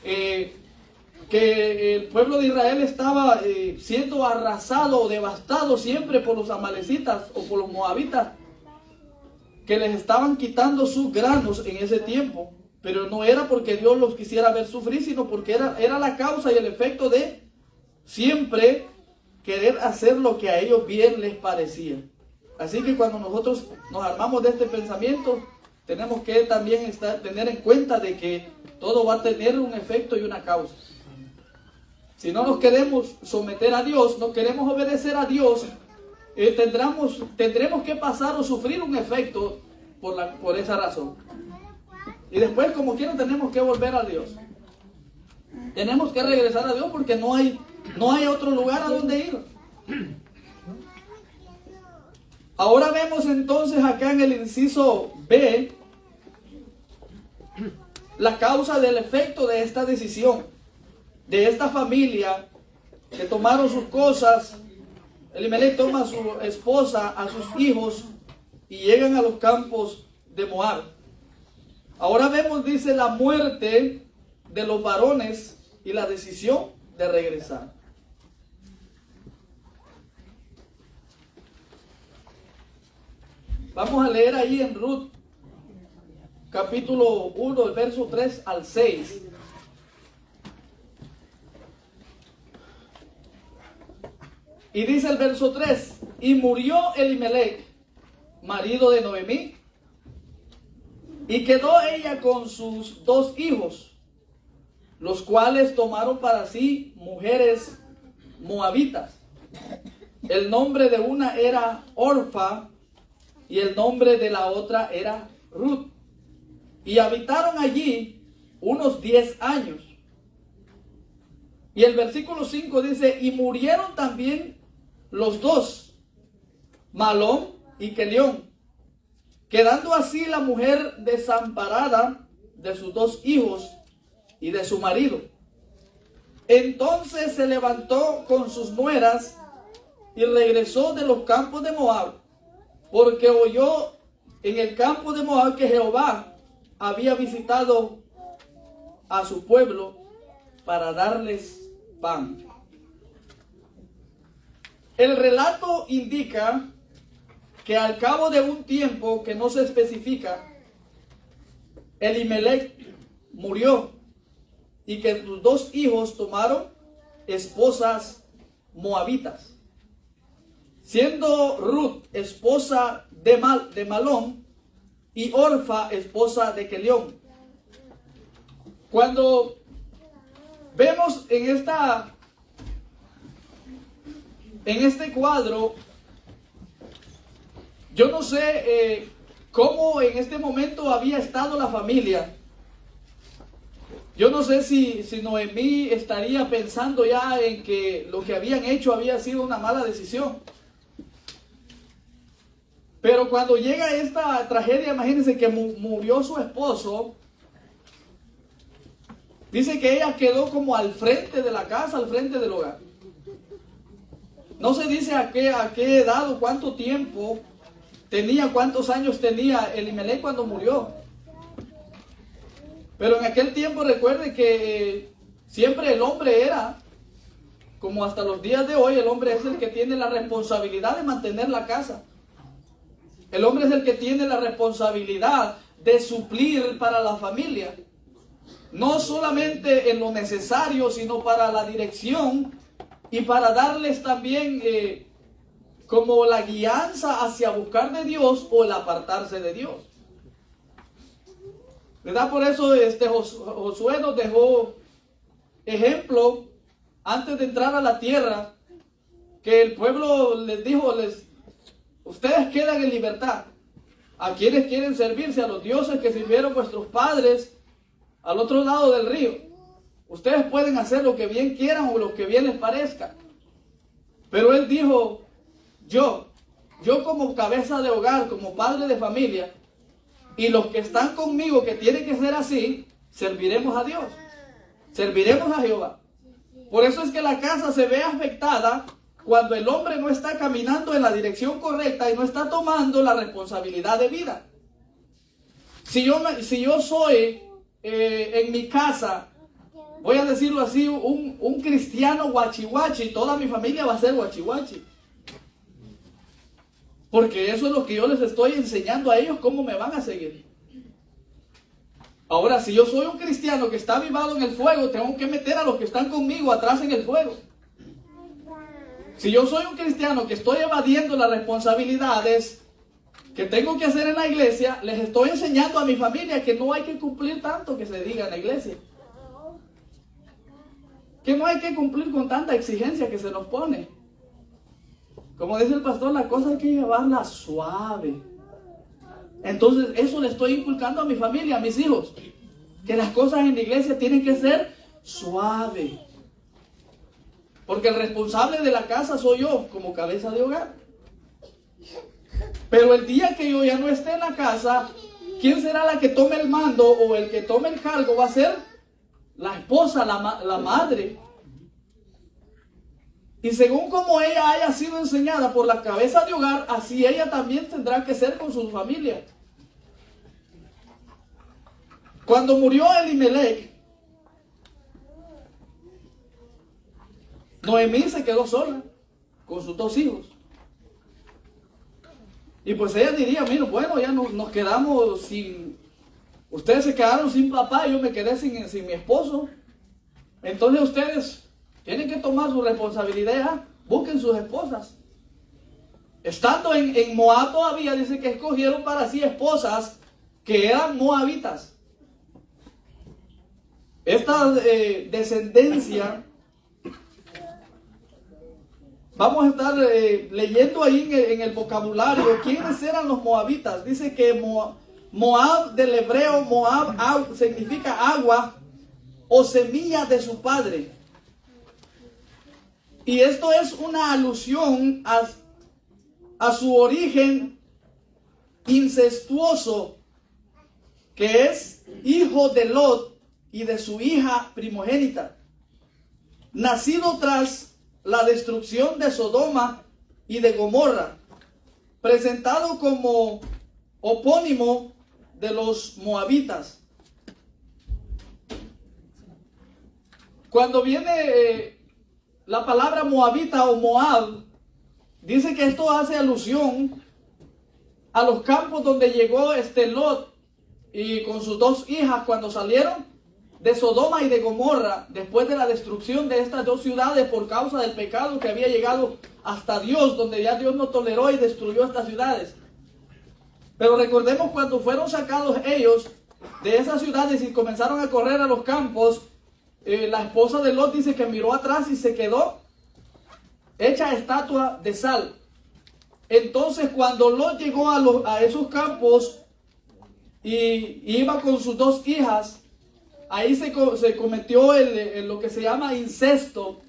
Que el pueblo de Israel estaba siendo arrasado o devastado siempre por los amalecitas o por los moabitas, que les estaban quitando sus granos en ese tiempo. Pero no era porque Dios los quisiera ver sufrir, sino porque era la causa y el efecto de siempre querer hacer lo que a ellos bien les parecía. Así que cuando nosotros nos armamos de este pensamiento, tenemos que también tener en cuenta de que todo va a tener un efecto y una causa. Si no nos queremos someter a Dios, no queremos obedecer a Dios, tendremos que pasar o sufrir un efecto por esa razón. Y después, como quiera, tenemos que volver a Dios. Tenemos que regresar a Dios porque no hay otro lugar a donde ir. Ahora vemos entonces acá en el inciso B la causa del efecto de esta decisión, de esta familia que tomaron sus cosas. Elimelec toma a su esposa, a sus hijos y llegan a los campos de Moab. Ahora vemos, dice, la muerte de los varones y la decisión de regresar. Vamos a leer ahí en Ruth, capítulo 1, el verso 3 al 6. Y dice el verso 3, y murió Elimelec, marido de Noemí, y quedó ella con sus 2 hijos, los cuales tomaron para sí mujeres moabitas. El nombre de una era Orfa y el nombre de la otra era Ruth. Y habitaron allí unos 10 años. Y el versículo 5 dice, y murieron también los 2, Malón y Kelión, quedando así la mujer desamparada de sus 2 hijos y de su marido. Entonces se levantó con sus nueras y regresó de los campos de Moab, porque oyó en el campo de Moab que Jehová había visitado a su pueblo para darles pan. El relato indica que al cabo de un tiempo que no se especifica, Elimelec murió y que sus 2 hijos tomaron esposas moabitas, siendo Ruth esposa de Malón y Orfa esposa de Kelión. Cuando vemos en este cuadro, yo no sé cómo en este momento había estado la familia. Yo no sé si Noemí estaría pensando ya en que lo que habían hecho había sido una mala decisión. Pero cuando llega esta tragedia, imagínense que murió su esposo. Dice que ella quedó como al frente de la casa, al frente del hogar. No se dice a qué edad o cuánto tiempo tenía, cuántos años tenía Elimelec cuando murió. Pero en aquel tiempo recuerde que siempre el hombre era, como hasta los días de hoy, el hombre es el que tiene la responsabilidad de mantener la casa. El hombre es el que tiene la responsabilidad de suplir para la familia. No solamente en lo necesario, sino para la dirección y para darles también como la guianza hacia buscar de Dios o el apartarse de Dios. ¿Verdad? Por eso Josué nos dejó ejemplo antes de entrar a la tierra, que el pueblo les dijo, ustedes quedan en libertad. A quienes quieren servirse, a los dioses que sirvieron vuestros padres al otro lado del río. Ustedes pueden hacer lo que bien quieran o lo que bien les parezca. Pero él dijo, yo como cabeza de hogar, como padre de familia, y los que están conmigo, que tienen que ser así, serviremos a Dios. Serviremos a Jehová. Por eso es que la casa se ve afectada cuando el hombre no está caminando en la dirección correcta y no está tomando la responsabilidad de vida. Si yo soy en mi casa, voy a decirlo así, un cristiano guachihuachi, toda mi familia va a ser guachihuachi. Porque eso es lo que yo les estoy enseñando a ellos, cómo me van a seguir. Ahora, si yo soy un cristiano que está avivado en el fuego, tengo que meter a los que están conmigo atrás en el fuego. Si yo soy un cristiano que estoy evadiendo las responsabilidades que tengo que hacer en la iglesia, les estoy enseñando a mi familia que no hay que cumplir tanto que se diga en la iglesia. Que no hay que cumplir con tanta exigencia que se nos pone. Como dice el pastor, la cosa hay que llevarla suave. Entonces eso le estoy inculcando a mi familia, a mis hijos, que las cosas en la iglesia tienen que ser suave. Porque el responsable de la casa soy yo, como cabeza de hogar. Pero el día que yo ya no esté en la casa, ¿quién será la que tome el mando o el que tome el cargo? Va a ser la esposa, la madre. Y según como ella haya sido enseñada por la cabeza de hogar, así ella también tendrá que ser con su familia. Cuando murió Elimelech, Noemí se quedó sola con sus 2 hijos. Y pues ella diría, mira, bueno, ya nos quedamos sin... Ustedes se quedaron sin papá y yo me quedé sin mi esposo. Entonces ustedes tienen que tomar su responsabilidad, busquen sus esposas. Estando en Moab todavía, dice que escogieron para sí esposas que eran moabitas. Esta descendencia, vamos a estar leyendo ahí en el vocabulario quiénes eran los moabitas. Dice que Moab del hebreo, Moab significa agua o semilla de su padre. Y esto es una alusión a su origen incestuoso, que es hijo de Lot y de su hija primogénita, nacido tras la destrucción de Sodoma y de Gomorra, presentado como opónimo de los moabitas. Cuando viene la palabra moabita o Moab, dice que esto hace alusión a los campos donde llegó Lot y con sus 2 hijas cuando salieron de Sodoma y de Gomorra, después de la destrucción de estas 2 ciudades por causa del pecado que había llegado hasta Dios, donde ya Dios no toleró y destruyó estas ciudades. Pero recordemos cuando fueron sacados ellos de esas ciudades y comenzaron a correr a los campos, la esposa de Lot dice que miró atrás y se quedó hecha estatua de sal. Entonces cuando Lot llegó a esos campos y iba con sus 2 hijas, ahí se cometió lo que se llama incesto,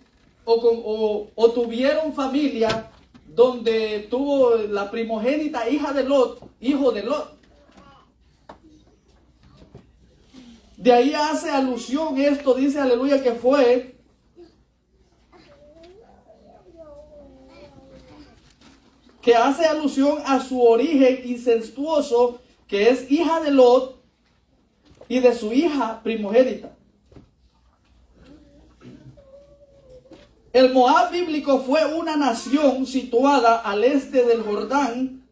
o tuvieron familia donde tuvo la primogénita hija de Lot, hijo de Lot. De ahí hace alusión esto, dice aleluya, que hace alusión a su origen incestuoso, que es hija de Lot y de su hija primogénita. El Moab bíblico fue una nación situada al este del Jordán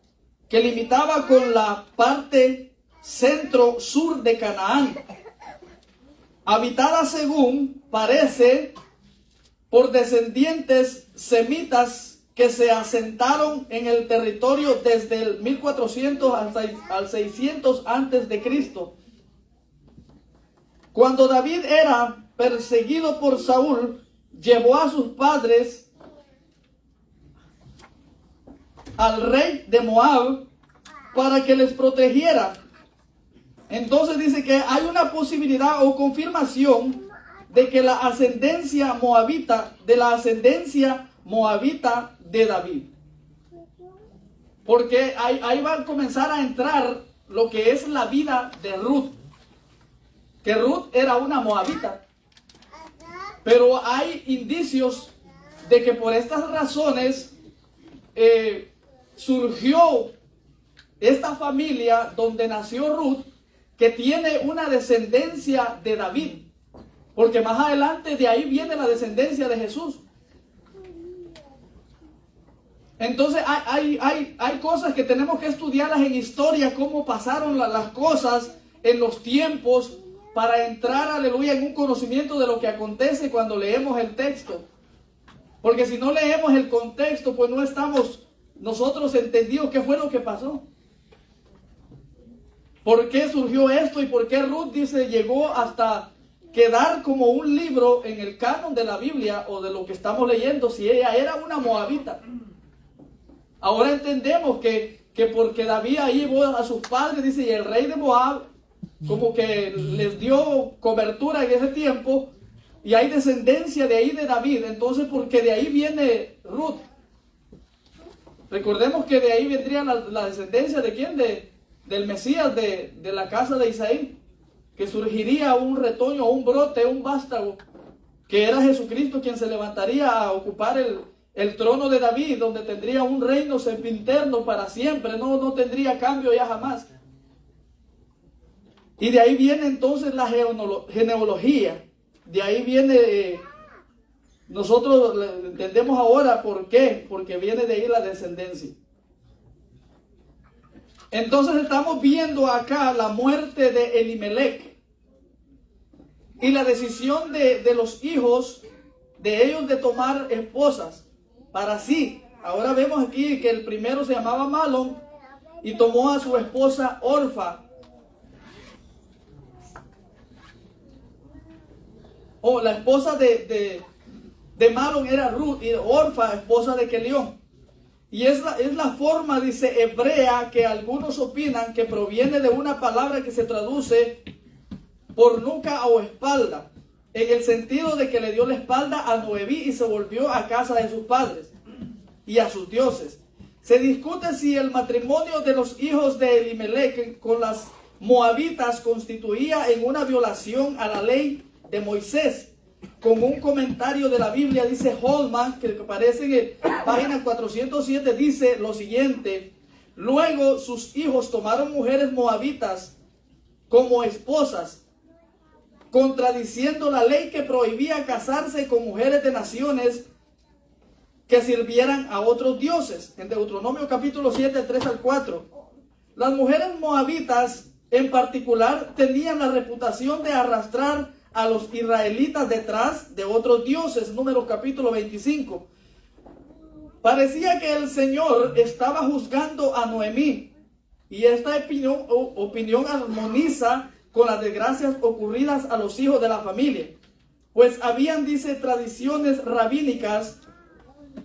que limitaba con la parte centro-sur de Canaán, habitada según parece por descendientes semitas que se asentaron en el territorio desde el 1400 al 600 antes de Cristo. Cuando David era perseguido por Saúl, llevó a sus padres al rey de Moab para que les protegiera. Entonces dice que hay una posibilidad o confirmación de que la ascendencia moabita, de David. Porque ahí va a comenzar a entrar lo que es la vida de Ruth. Que Ruth era una moabita. Pero hay indicios de que por estas razones surgió esta familia donde nació Ruth, que tiene una descendencia de David. Porque más adelante de ahí viene la descendencia de Jesús. Entonces hay cosas que tenemos que estudiarlas en historia, cómo pasaron las cosas en los tiempos, para entrar, aleluya, en un conocimiento de lo que acontece cuando leemos el texto. Porque si no leemos el contexto, pues no estamos nosotros entendidos qué fue lo que pasó. ¿Por qué surgió esto y por qué Ruth, dice, llegó hasta quedar como un libro en el canon de la Biblia o de lo que estamos leyendo, si ella era una moabita? Ahora entendemos que porque David ahí llevó a sus padres, dice, y el rey de Moab como que les dio cobertura en ese tiempo, y hay descendencia de ahí de David. Entonces, porque de ahí viene Ruth. Recordemos que de ahí vendría la descendencia de ¿quién? Del Mesías, de la casa de Isaí, que surgiría un retoño, un brote, un vástago, que era Jesucristo quien se levantaría a ocupar el trono de David, donde tendría un reino sempiterno para siempre, no tendría cambio ya jamás. Y de ahí viene entonces la genealogía, de ahí viene, nosotros entendemos ahora por qué, porque viene de ahí la descendencia. Entonces estamos viendo acá la muerte de Elimelech y la decisión de los hijos de ellos de tomar esposas para sí. Ahora vemos aquí que el primero se llamaba Malón y tomó a su esposa Orfa. La esposa de Malón era Ruth, y Orfa, esposa de Kelión. Y es la forma, dice, hebrea, que algunos opinan que proviene de una palabra que se traduce por nuca o espalda, en el sentido de que le dio la espalda a Noemí y se volvió a casa de sus padres y a sus dioses. Se discute si el matrimonio de los hijos de Elimelech con las moabitas constituía en una violación a la ley de Moisés. Con un comentario de la Biblia, dice Holman, que aparece en página 407, dice lo siguiente: luego sus hijos tomaron mujeres moabitas como esposas, contradiciendo la ley que prohibía casarse con mujeres de naciones que sirvieran a otros dioses. En Deuteronomio capítulo 7, 3 al 4. Las mujeres moabitas en particular tenían la reputación de arrastrar a los israelitas detrás de otros dioses. Número capítulo 25. Parecía que el Señor estaba juzgando a Noemí, y esta opinión armoniza con las desgracias ocurridas a los hijos de la familia, pues habían, dice, tradiciones rabínicas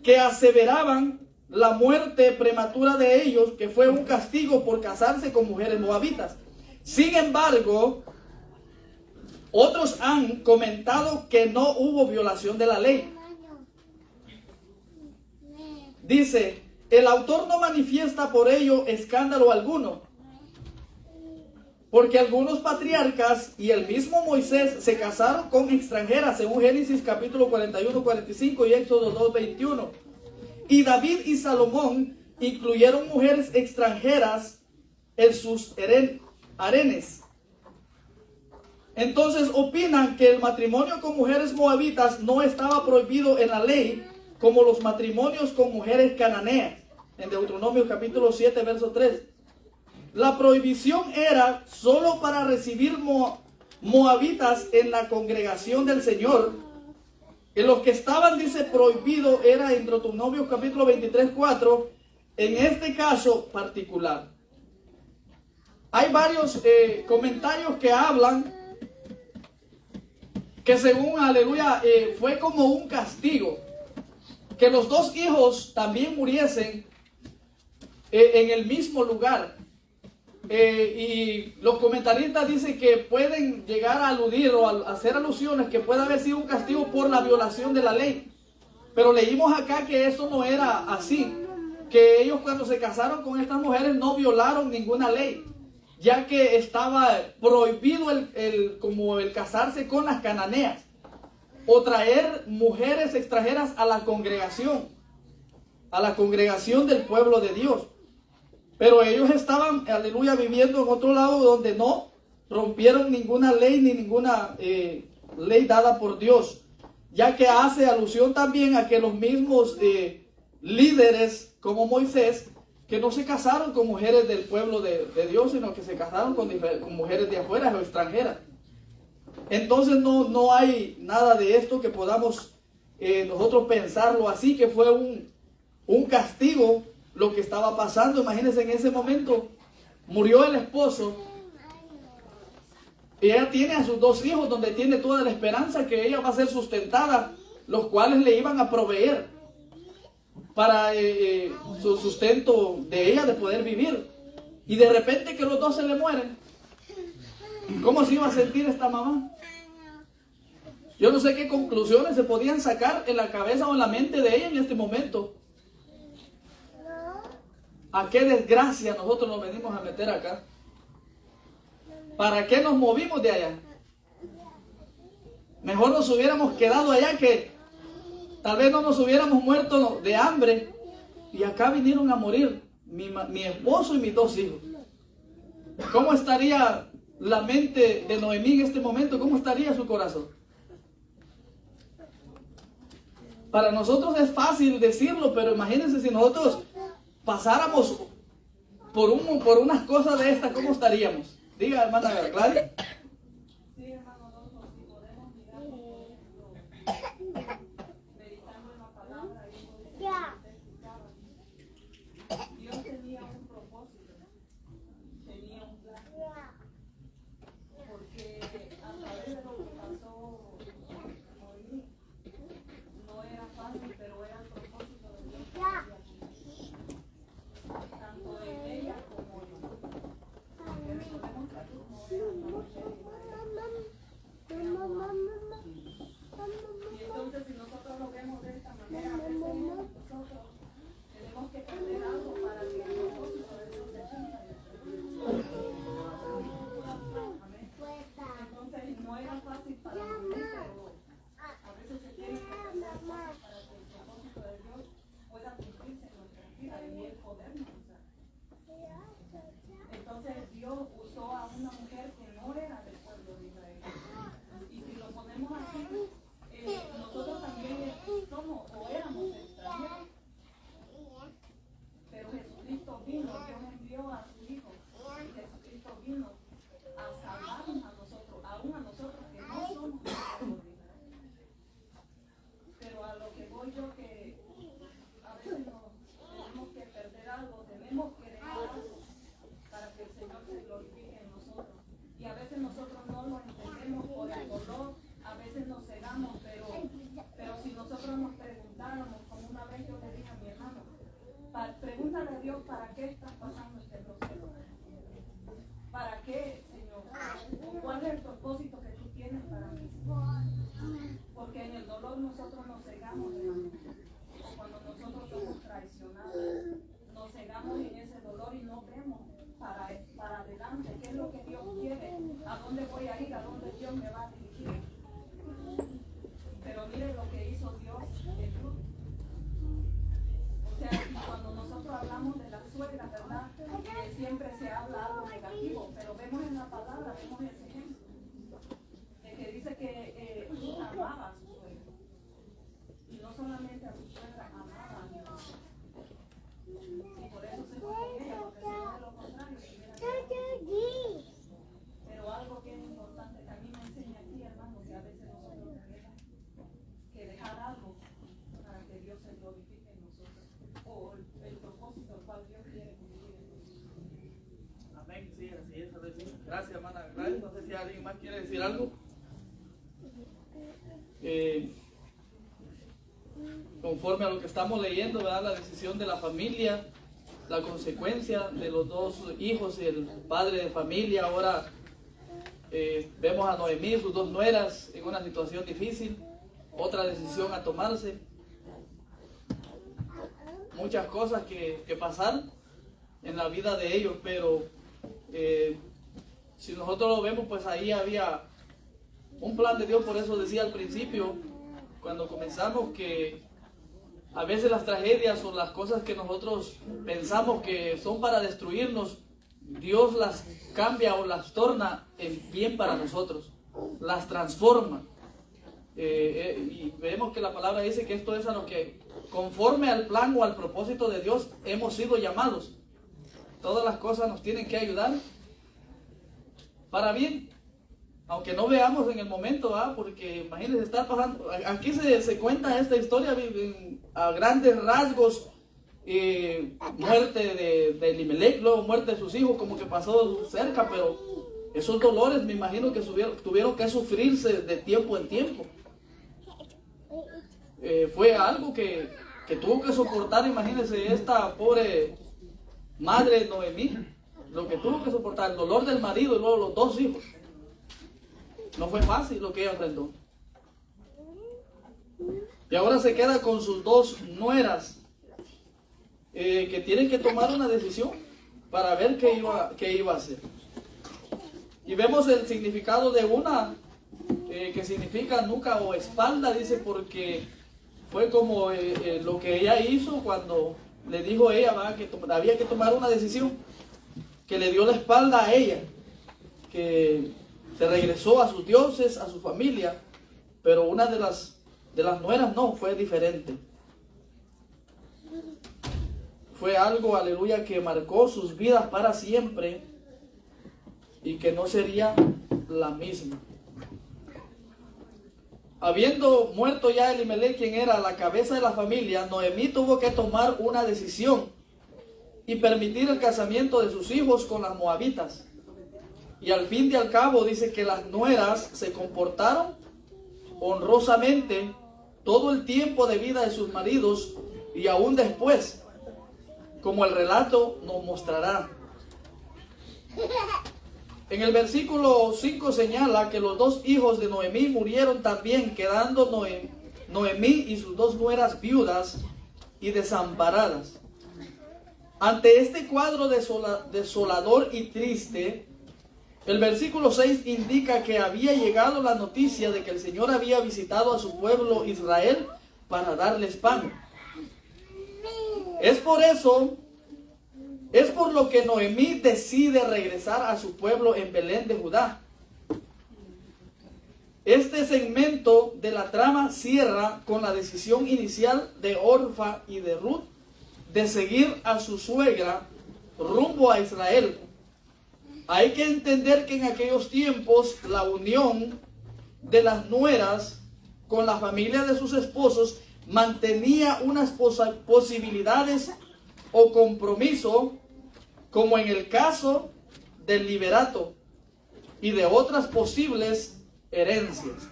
que aseveraban la muerte prematura de ellos, que fue un castigo por casarse con mujeres moabitas. Sin embargo, otros han comentado que no hubo violación de la ley. Dice, el autor no manifiesta por ello escándalo alguno, porque algunos patriarcas y el mismo Moisés se casaron con extranjeras, según Génesis capítulo 41, 45 y Éxodo 2, 21. Y David y Salomón incluyeron mujeres extranjeras en sus harenes. Entonces opinan que el matrimonio con mujeres moabitas no estaba prohibido en la ley, como los matrimonios con mujeres cananeas, en Deuteronomio capítulo 7, verso 3. La prohibición era solo para recibir moabitas en la congregación del Señor. En los que estaban, dice, prohibido era en Deuteronomio capítulo 23, 4, en este caso particular. Hay varios comentarios que hablan que según, aleluya, fue como un castigo, que los dos hijos también muriesen en el mismo lugar. Y los comentaristas dicen que pueden llegar a aludir o a hacer alusiones que puede haber sido un castigo por la violación de la ley. Pero leímos acá que eso no era así, que ellos cuando se casaron con estas mujeres no violaron ninguna ley, ya que estaba prohibido como el casarse con las cananeas o traer mujeres extranjeras a la congregación del pueblo de Dios. Pero ellos estaban, aleluya, viviendo en otro lado donde no rompieron ninguna ley ni ninguna ley dada por Dios, ya que hace alusión también a que los mismos líderes como Moisés, que no se casaron con mujeres del pueblo de Dios, sino que se casaron con mujeres de afuera o extranjeras. Entonces no hay nada de esto que podamos nosotros pensarlo así, que fue un castigo lo que estaba pasando. Imagínense, en ese momento murió el esposo y ella tiene a sus 2 hijos, donde tiene toda la esperanza que ella va a ser sustentada, los cuales le iban a proveer para su sustento de ella, de poder vivir. Y de repente que los 2 se le mueren. ¿Cómo se iba a sentir esta mamá? Yo no sé qué conclusiones se podían sacar en la cabeza o en la mente de ella en este momento. ¿A qué desgracia nosotros nos venimos a meter acá? ¿Para qué nos movimos de allá? Mejor nos hubiéramos quedado allá, que tal vez no nos hubiéramos muerto de hambre. Y acá vinieron a morir mi esposo y mis 2 hijos. ¿Cómo estaría la mente de Noemí en este momento? ¿Cómo estaría su corazón? Para nosotros es fácil decirlo, pero imagínense si nosotros pasáramos por unas cosas de estas, ¿cómo estaríamos? Diga, hermana Gladys. Sí, hermano Adolfo, si podemos mirar meditando en la palabra, y como dice que usted explicaba, Dios tenía un propósito, tenía un plan, porque a través de lo que pasó Noemí, no era fácil, pero era el propósito de Dios que había aquí, tanto en ella como en nosotros. Porque recordemos que así como era y entonces, si nosotros lo vemos de esta manera, a veces nosotros tenemos que perder algo para que el propósito de Dios se cumpla. Amén. Entonces, no era fácil para mí, pero a veces se tiene que perder cosas para que el propósito de Dios pueda cumplirse en nuestra vida y el podernos usar. Entonces, Dios usó a una mujer que no era del pueblo de Israel. Y si lo ponemos así, nosotros también somos o éramos extranjeros. Pero Jesucristo vino, Dios envió a su Hijo. Y Jesucristo vino a salvarnos a nosotros, aún a nosotros que no somos del pueblo de Israel. Pero a lo que voy yo, que a veces tenemos que perder algo, tenemos que dejar algo para que el Señor se glorifique en nosotros. Y a veces nosotros no lo entendemos por el dolor, a veces nos cegamos, pero si nosotros nos preguntáramos, como una vez yo le dije a mi hermano, pregúntale a Dios, ¿para qué estás pasando este proceso? ¿Para qué, Señor? ¿Cuál es el propósito que tú tienes para mí? Porque en el dolor nosotros nos cegamos, hermano. Cuando nosotros somos traicionados, nos cegamos en ese dolor y no vemos para adelante qué es lo que Dios quiere, a dónde voy a ir, a dónde Dios me va a dirigir. Pero mire lo que hizo Dios en Ruth. O sea, cuando nosotros hablamos de la suegra, ¿verdad? Siempre se habla algo negativo, pero vemos en la palabra, vemos ese ejemplo, de que dice que Ruth amaba a su suegra. Y no solamente a su suegra, amaba a Dios. Y por eso se fue con ella, porque si no de lo contrario, pero algo bien importante que a mí me enseña aquí, hermano, que a veces nosotros tenemos que dejar algo para que Dios se glorifique en nosotros, o el propósito al cual Dios quiere cumplir en nosotros. Amén, sí, así es. Gracias, hermana. No sé si alguien más quiere decir algo. Conforme a lo que estamos leyendo, ¿verdad? La decisión de la familia, la consecuencia de los 2 hijos y el padre de familia. Ahora vemos a Noemí, sus 2 nueras, en una situación difícil, otra decisión a tomarse, muchas cosas que pasar en la vida de ellos, pero si nosotros lo vemos, pues ahí había un plan de Dios. Por eso decía al principio, cuando comenzamos, que a veces las tragedias o las cosas que nosotros pensamos que son para destruirnos, Dios las cambia o las torna en bien para nosotros, las transforma. Y vemos que la palabra dice que esto es a lo que, conforme al plan o al propósito de Dios, hemos sido llamados. Todas las cosas nos tienen que ayudar para bien. aunque no veamos en el momento, porque imagínense estar pasando, aquí se cuenta esta historia a grandes rasgos, muerte de Elimelech, luego muerte de sus hijos, como que pasó cerca, pero esos dolores me imagino que tuvieron que sufrirse de tiempo en tiempo. Fue algo que tuvo que soportar, imagínense, esta pobre madre Noemí, lo que tuvo que soportar, el dolor del marido y luego los 2 hijos. No fue fácil lo que ella enfrentó. Y ahora se queda con sus 2 nueras, que tienen que tomar una decisión para ver qué iba a hacer. Y vemos el significado de una, que significa nuca o espalda, dice, porque fue como lo que ella hizo cuando le dijo a ella que había que tomar una decisión, que le dio la espalda a ella, que se regresó a sus dioses, a su familia, pero una de las nueras no, fue diferente. Fue algo, aleluya, que marcó sus vidas para siempre y que no sería la misma. Habiendo muerto ya Elimelech, quien era la cabeza de la familia, Noemí tuvo que tomar una decisión y permitir el casamiento de sus hijos con las moabitas. Y al fin y al cabo dice que las nueras se comportaron honrosamente todo el tiempo de vida de sus maridos y aún después, como el relato nos mostrará. En el versículo 5 señala que los 2 hijos de Noemí murieron también, quedando Noemí y sus 2 nueras viudas y desamparadas. Ante este cuadro desolador y triste, el versículo 6 indica que había llegado la noticia de que el Señor había visitado a su pueblo Israel para darles pan. Es por lo que Noemí decide regresar a su pueblo en Belén de Judá. Este segmento de la trama cierra con la decisión inicial de Orfa y de Ruth de seguir a su suegra rumbo a Israel. Hay que entender que en aquellos tiempos la unión de las nueras con la familia de sus esposos mantenía unas posibilidades o compromiso, como en el caso del liberato y de otras posibles herencias.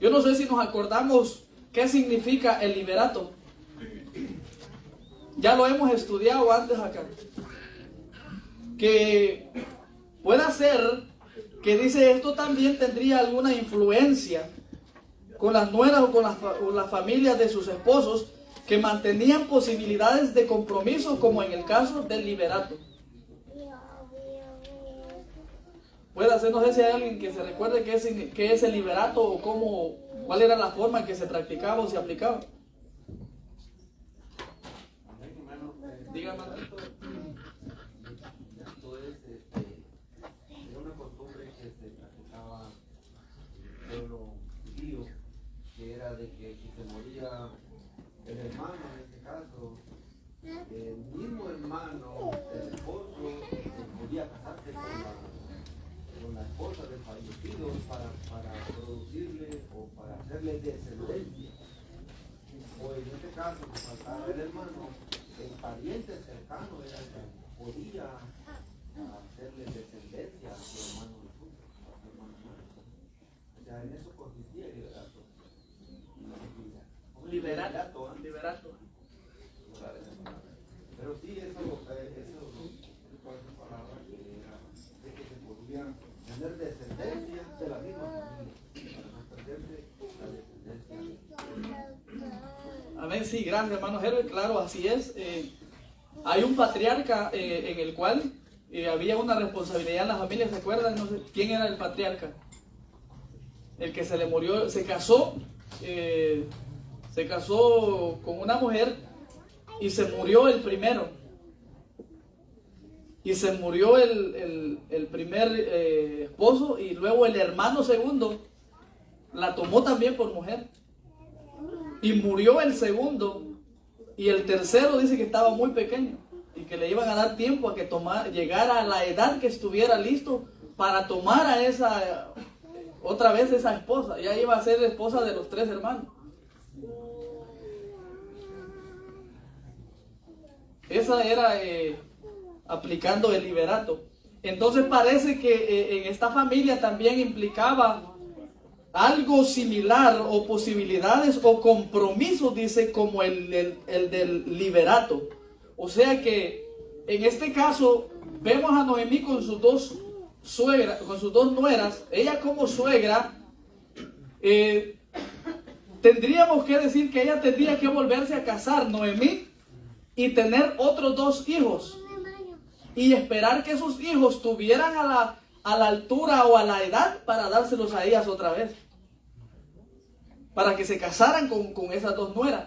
Yo no sé si nos acordamos qué significa el liberato. Ya lo hemos estudiado antes acá. Que pueda ser que dice esto también tendría alguna influencia con las nueras o con las familias de sus esposos, que mantenían posibilidades de compromiso, como en el caso del liberato. Puede ser, no sé si hay alguien que se recuerde qué es el liberato o cuál era la forma en que se practicaba o se aplicaba. Dígame. Era una costumbre que se practicaba en el pueblo judío, que era de que si se moría el hermano, en este caso, el mismo hermano del esposo podía casarse con la esposa del fallecido para producirle o para hacerle descendencia. O en este caso, si faltaba el hermano, el pariente cercano era el que podía hacerle descendencia a su hermano difunto, a su hermano muerto. O sea, en eso consistía el liberato. Liberato. Pero sí, eso con esa palabra que era de que se podía tener descendencia de la misma familia, para no perderse la descendencia. Amén, sí, gracias hermano Herbert, claro, así es. Hay un patriarca en el cual había una responsabilidad en la familia, ¿se acuerdan? No sé quién era el patriarca. El que se le murió, se casó con una mujer y se murió el primero. Y se murió el primer esposo, y luego el hermano segundo la tomó también por mujer. Y murió el segundo, y el tercero dice que estaba muy pequeño y que le iban a dar tiempo a que llegara a la edad que estuviera listo para tomar a esa, otra vez esa esposa. Ya iba a ser esposa de los 3 hermanos. Esa era aplicando el liberato. Entonces parece que en esta familia también implicaba algo similar o posibilidades o compromisos, dice, como el del liberato. O sea que en este caso vemos a Noemí con sus dos suegras, con sus 2 nueras. Ella como suegra, tendríamos que decir que ella tendría que volverse a casar, Noemí, y tener otros 2 hijos. Y esperar que sus hijos tuvieran a la altura o a la edad para dárselos a ellas otra vez. Para que se casaran con esas 2 nueras.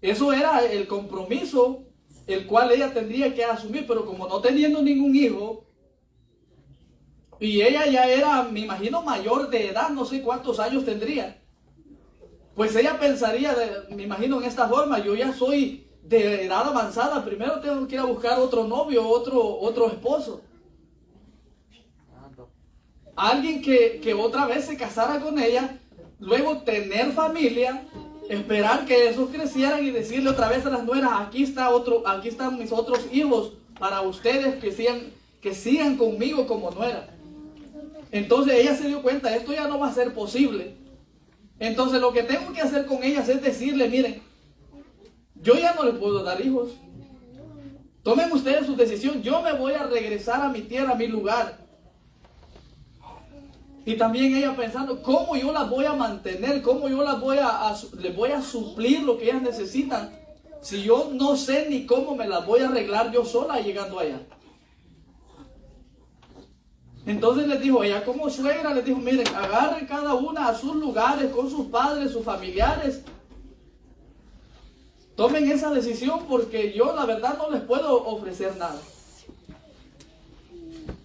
Eso era el compromiso el cual ella tendría que asumir, pero como no teniendo ningún hijo, y ella ya era, me imagino, mayor de edad, no sé cuántos años tendría, pues ella pensaría, me imagino, en esta forma: yo ya soy de edad avanzada, primero tengo que ir a buscar otro novio, otro esposo. Alguien que otra vez se casara con ella, luego tener familia, esperar que esos crecieran y decirle otra vez a las nueras: aquí están mis otros hijos para ustedes, que sigan conmigo como nuera. Entonces ella se dio cuenta: esto ya no va a ser posible. Entonces lo que tengo que hacer con ellas es decirle: miren, yo ya no les puedo dar hijos. Tomen ustedes su decisión. Yo me voy a regresar a mi tierra, a mi lugar. Y también ella pensando: ¿cómo yo las voy a mantener? ¿Cómo yo les voy a suplir lo que ellas necesitan? Si yo no sé ni cómo me las voy a arreglar yo sola llegando allá. Entonces les dijo, ella como suegra les dijo: miren, agarren cada una a sus lugares con sus padres, sus familiares. Tomen esa decisión, porque yo la verdad no les puedo ofrecer nada.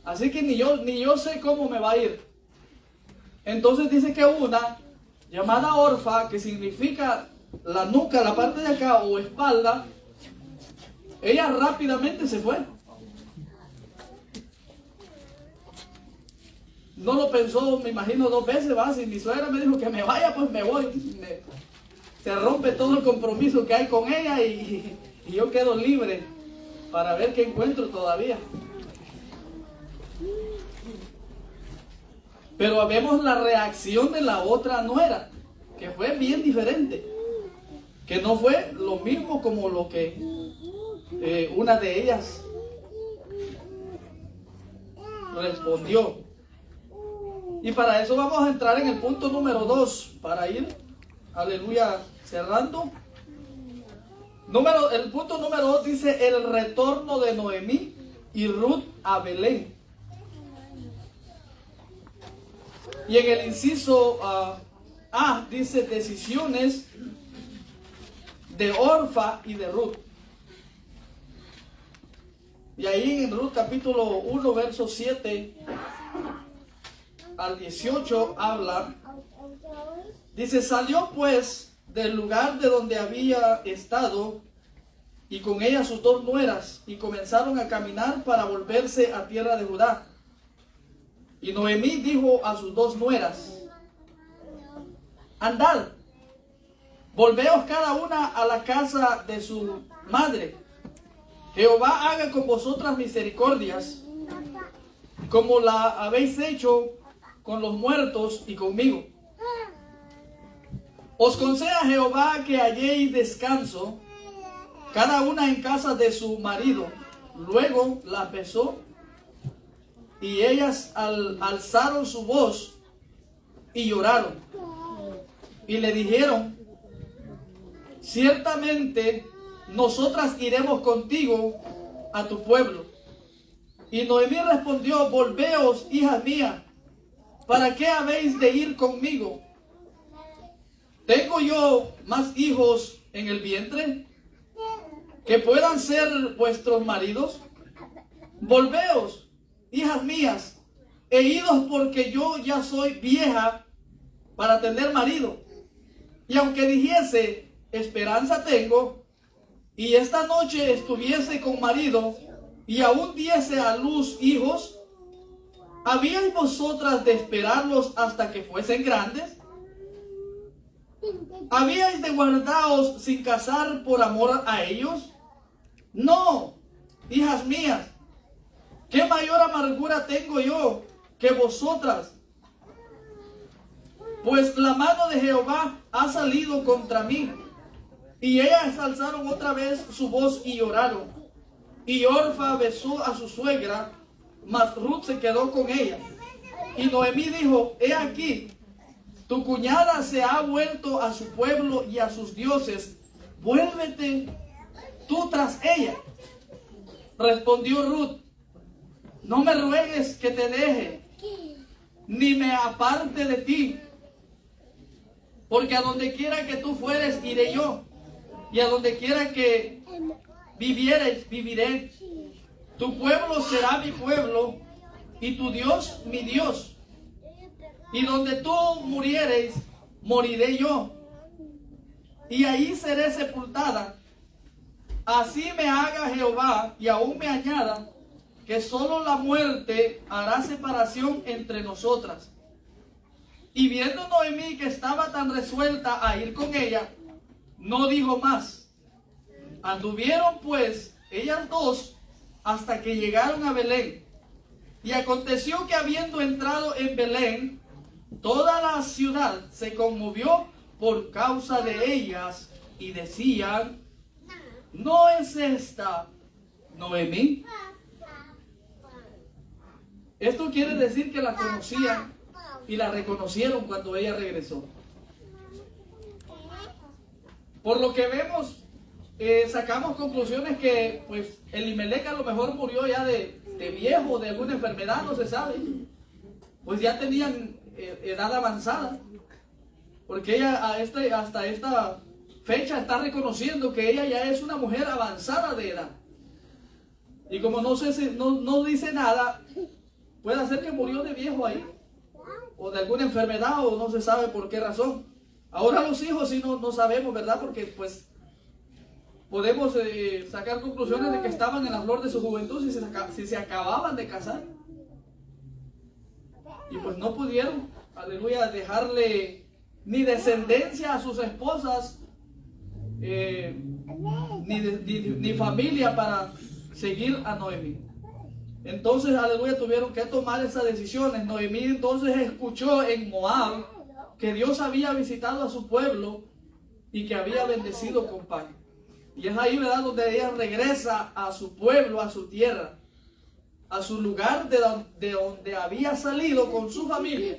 Así que ni yo sé cómo me va a ir. Entonces dice que una llamada Orfa, que significa la nuca, la parte de acá o espalda, ella rápidamente se fue. No lo pensó, me imagino, 2 veces. Si mi suegra me dijo que me vaya, pues me voy. Se rompe todo el compromiso que hay con ella y yo quedo libre para ver qué encuentro todavía. Pero vemos la reacción de la otra nuera, que fue bien diferente. Que no fue lo mismo como lo que una de ellas respondió. Y para eso vamos a entrar en el punto número 2, para ir, aleluya, cerrando. El punto número 2 dice: el retorno de Noemí y Ruth a Belén. Y en el inciso A dice: decisiones de Orfa y de Ruth. Y ahí en Ruth capítulo 1, verso 7 al 18 habla. Dice: salió pues del lugar de donde había estado, y con ella sus 2 nueras, y comenzaron a caminar para volverse a tierra de Judá. Y Noemí dijo a sus 2 nueras: andad, volveos cada una a la casa de su madre. Jehová haga con vosotras misericordias, como la habéis hecho con los muertos y conmigo. Os conceda Jehová que halléis descanso, cada una en casa de su marido. Luego las besó, y ellas alzaron su voz y lloraron. Y le dijeron: ciertamente nosotras iremos contigo a tu pueblo. Y Noemí respondió: volveos, hijas mías, ¿para qué habéis de ir conmigo? ¿Tengo yo más hijos en el vientre que puedan ser vuestros maridos? Volveos, hijas mías, e idos, porque yo ya soy vieja para tener marido. Y aunque dijese: esperanza tengo, y esta noche estuviese con marido, y aún diese a luz hijos, ¿Habíais vosotras de esperarlos hasta que fuesen grandes? ¿Habíais de guardaros sin casar por amor a ellos? No, hijas mías, ¿qué mayor amargura tengo yo que vosotras? Pues la mano de Jehová ha salido contra mí. Y ellas alzaron otra vez su voz y lloraron. Y Orfa besó a su suegra, mas Ruth se quedó con ella. Y Noemí dijo, he aquí, tu cuñada se ha vuelto a su pueblo y a sus dioses. Vuélvete tú tras ella. Respondió Ruth, no me ruegues que te deje, ni me aparte de ti. Porque a donde quiera que tú fueres, iré yo. Y a donde quiera que vivieres, viviré. Tu pueblo será mi pueblo, y tu Dios mi Dios. Y donde tú murieres, moriré yo. Y ahí seré sepultada. Así me haga Jehová, y aún me añada, que solo la muerte hará separación entre nosotras. Y viendo Noemí que estaba tan resuelta a ir con ella, no dijo más. Anduvieron pues ellas dos hasta que llegaron a Belén. Y aconteció que habiendo entrado en Belén, toda la ciudad se conmovió por causa de ellas y decían, ¿no es esta Noemí? Esto quiere decir que la conocían y la reconocieron cuando ella regresó. Por lo que vemos, sacamos conclusiones que pues Elimelech a lo mejor murió ya de viejo, de alguna enfermedad, no se sabe. Pues ya tenían edad avanzada. Porque ella hasta esta fecha está reconociendo que ella ya es una mujer avanzada de edad. Y como no dice nada, puede ser que murió de viejo ahí. O de alguna enfermedad, o no se sabe por qué razón. Ahora los hijos sí no sabemos, ¿verdad? Porque pues podemos sacar conclusiones de que estaban en la flor de su juventud si se acababan de casar. Y pues no pudieron, aleluya, dejarle ni descendencia a sus esposas, ni familia para seguir a Noemí. Entonces, aleluya, tuvieron que tomar esas decisiones. Noemí entonces escuchó en Moab que Dios había visitado a su pueblo y que había bendecido con pan. Y es ahí, ¿verdad?, donde ella regresa a su pueblo, a su tierra, a su lugar de donde había salido con su familia,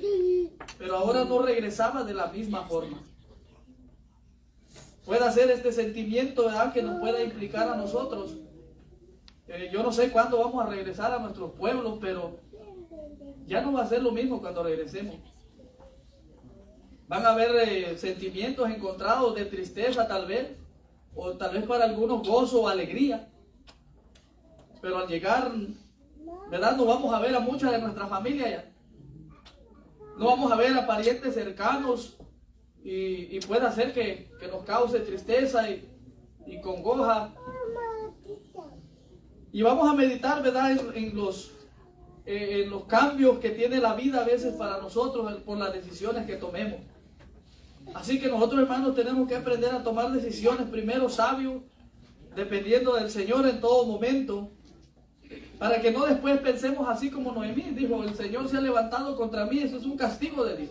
pero ahora no regresaba de la misma forma. Puede ser este sentimiento, ¿verdad?, que nos pueda implicar a nosotros. Yo no sé cuándo vamos a regresar a nuestros pueblos, pero ya no va a ser lo mismo cuando regresemos. Van a haber sentimientos encontrados de tristeza tal vez, o tal vez para algunos gozo o alegría. Pero al llegar, ¿verdad?, no vamos a ver a muchas de nuestra familia ya. No vamos a ver a parientes cercanos y puede hacer que nos cause tristeza y congoja. Y vamos a meditar, ¿verdad?, en los cambios que tiene la vida a veces para nosotros por las decisiones que tomemos. Así que nosotros, hermanos, tenemos que aprender a tomar decisiones primero sabios, dependiendo del Señor en todo momento, para que no después pensemos así como Noemí dijo, el Señor se ha levantado contra mí. Eso es un castigo de Dios.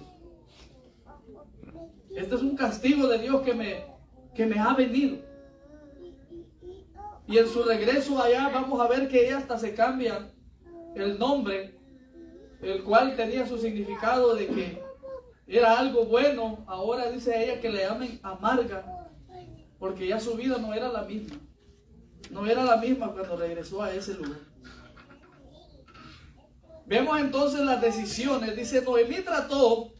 Este es un castigo de Dios que me ha venido. Y en su regreso allá vamos a ver que ella hasta se cambia el nombre, el cual tenía su significado de que era algo bueno. Ahora dice ella que le llamen amarga, porque ya su vida no era la misma. No era la misma cuando regresó a ese lugar. Vemos entonces las decisiones. Dice, Noemí trató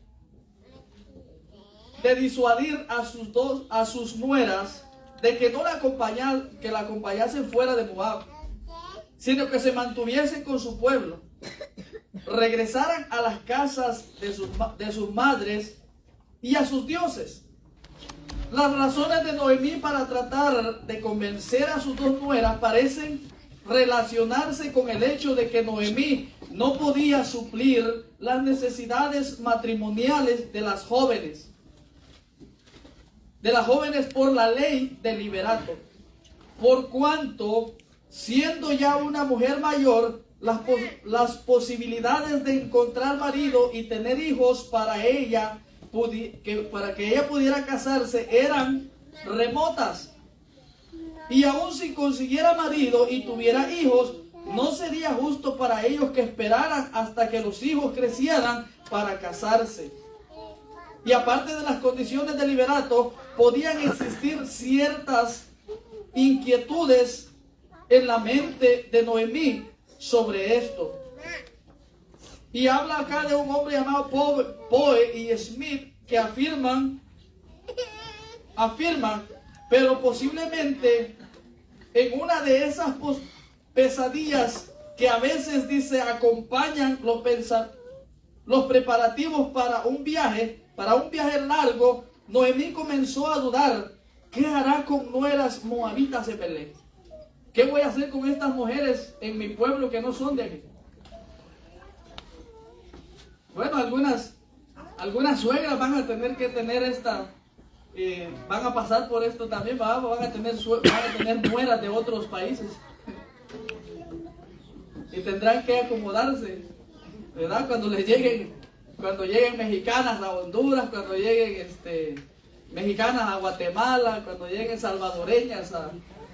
de disuadir a sus nueras de que no la acompañasen fuera de Moab, sino que se mantuviesen con su pueblo, regresaran a las casas de sus madres y a sus dioses. Las razones de Noemí para tratar de convencer a sus dos nueras parecen relacionarse con el hecho de que Noemí no podía suplir las necesidades matrimoniales de las jóvenes por la ley del liberato, por cuanto, siendo ya una mujer mayor, las posibilidades de encontrar marido y tener hijos para que ella pudiera casarse eran remotas. Y aun si consiguiera marido y tuviera hijos, no sería justo para ellos que esperaran hasta que los hijos crecieran para casarse. Y aparte de las condiciones de liberato, podían existir ciertas inquietudes en la mente de Noemí sobre esto. Y habla acá de un hombre llamado Poe y Smith que afirman, pero posiblemente en una de esas pesadillas que a veces dice acompañan los preparativos para un viaje largo, Noemí comenzó a dudar: ¿qué hará con nueras moabitas de Belén? ¿Qué voy a hacer con estas mujeres en mi pueblo que no son de aquí? Bueno, algunas suegras van a tener que tener van a pasar por esto también, van a tener nueras de otros países. Y tendrán que acomodarse, ¿verdad? Cuando lleguen mexicanas a Honduras, cuando lleguen mexicanas a Guatemala, cuando lleguen salvadoreñas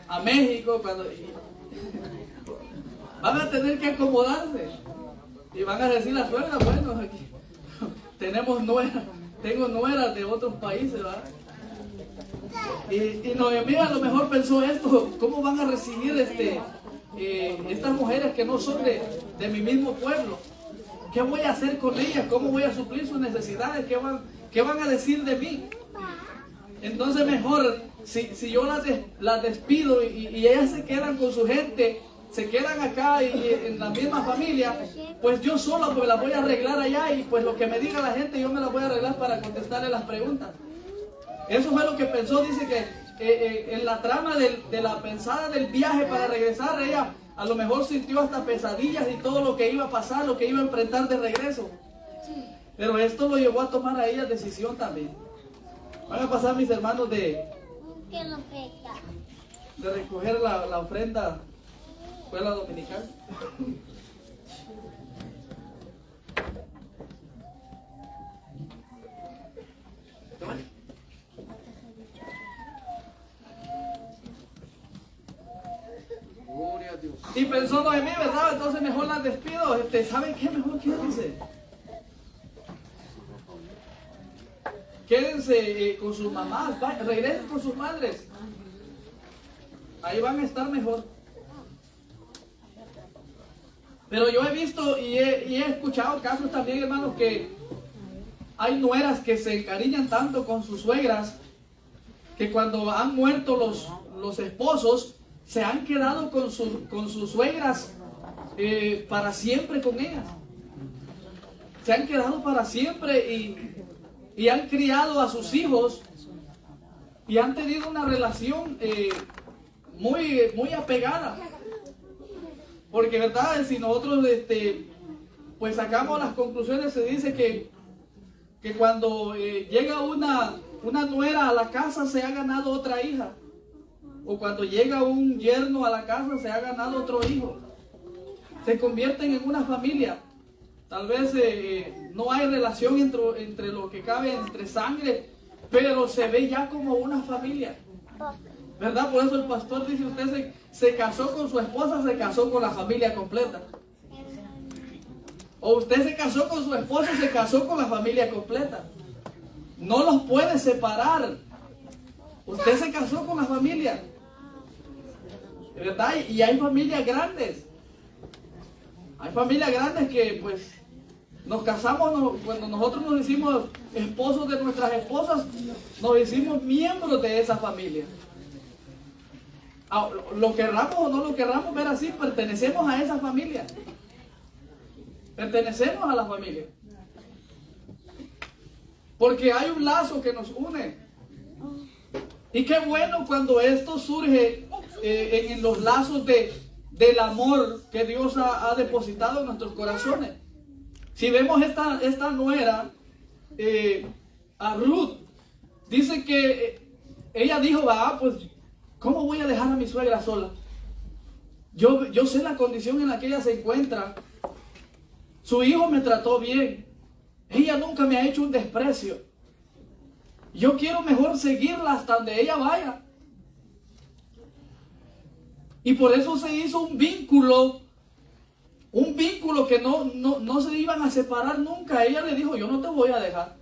a México, van a tener que acomodarse. Y van a decir las suegras: bueno, aquí tengo nueras de otros países, ¿verdad? Y Noemí a lo mejor pensó esto: ¿cómo van a recibir estas mujeres que no son de mi mismo pueblo? ¿Qué voy a hacer con ellas? ¿Cómo voy a suplir sus necesidades? ¿Qué van a decir de mí? Entonces mejor, si yo las despido y ellas se quedan con su gente, se quedan acá y en la misma familia, pues yo solo me las voy a arreglar allá, y pues lo que me diga la gente yo me las voy a arreglar para contestarle las preguntas. Eso fue lo que pensó. Dice que en la trama de la pensada del viaje para regresar, ella a lo mejor sintió hasta pesadillas y todo lo que iba a pasar, lo que iba a enfrentar de regreso. Pero esto lo llevó a tomar a ella decisión también. Van a pasar mis hermanos de recoger la ofrenda escuela dominical. Gloria a Dios. Y pensó Noemí, ¿verdad? Entonces mejor las despido. ¿Saben qué? Mejor quédense. Quédense con sus mamás, regresen con sus madres. Ahí van a estar mejor. Pero yo he visto y he escuchado casos también, hermanos, que hay nueras que se encariñan tanto con sus suegras que cuando han muerto los esposos, se han quedado con sus suegras para siempre con ellas. Se han quedado para siempre y han criado a sus hijos y han tenido una relación muy apegada. Porque, ¿verdad? Si nosotros pues sacamos las conclusiones, se dice que cuando llega una nuera a la casa, se ha ganado otra hija. O cuando llega un yerno a la casa, se ha ganado otro hijo. Se convierten en una familia. Tal vez no hay relación entre lo que cabe entre sangre, pero se ve ya como una familia. ¿Verdad? Por eso el pastor dice: usted se casó con su esposa, se casó con la familia completa. O usted se casó con su esposo, se casó con la familia completa. No los puede separar. Usted se casó con la familia, ¿verdad? Y hay familias grandes. Hay familias grandes que pues nos casamos, cuando nosotros nos hicimos esposos de nuestras esposas, nos hicimos miembros de esa familia. Lo querramos o no lo querramos ver así, pertenecemos a esa familia. Pertenecemos a la familia. Porque hay un lazo que nos une. Y qué bueno cuando esto surge en los lazos de del amor que Dios ha depositado en nuestros corazones. Si vemos esta nuera, a Ruth, dice que ella dijo, pues, ¿cómo voy a dejar a mi suegra sola? Yo sé la condición en la que ella se encuentra. Su hijo me trató bien. Ella nunca me ha hecho un desprecio. Yo quiero mejor seguirla hasta donde ella vaya. Y por eso se hizo un vínculo que no se iban a separar nunca. Ella le dijo, yo no te voy a dejar.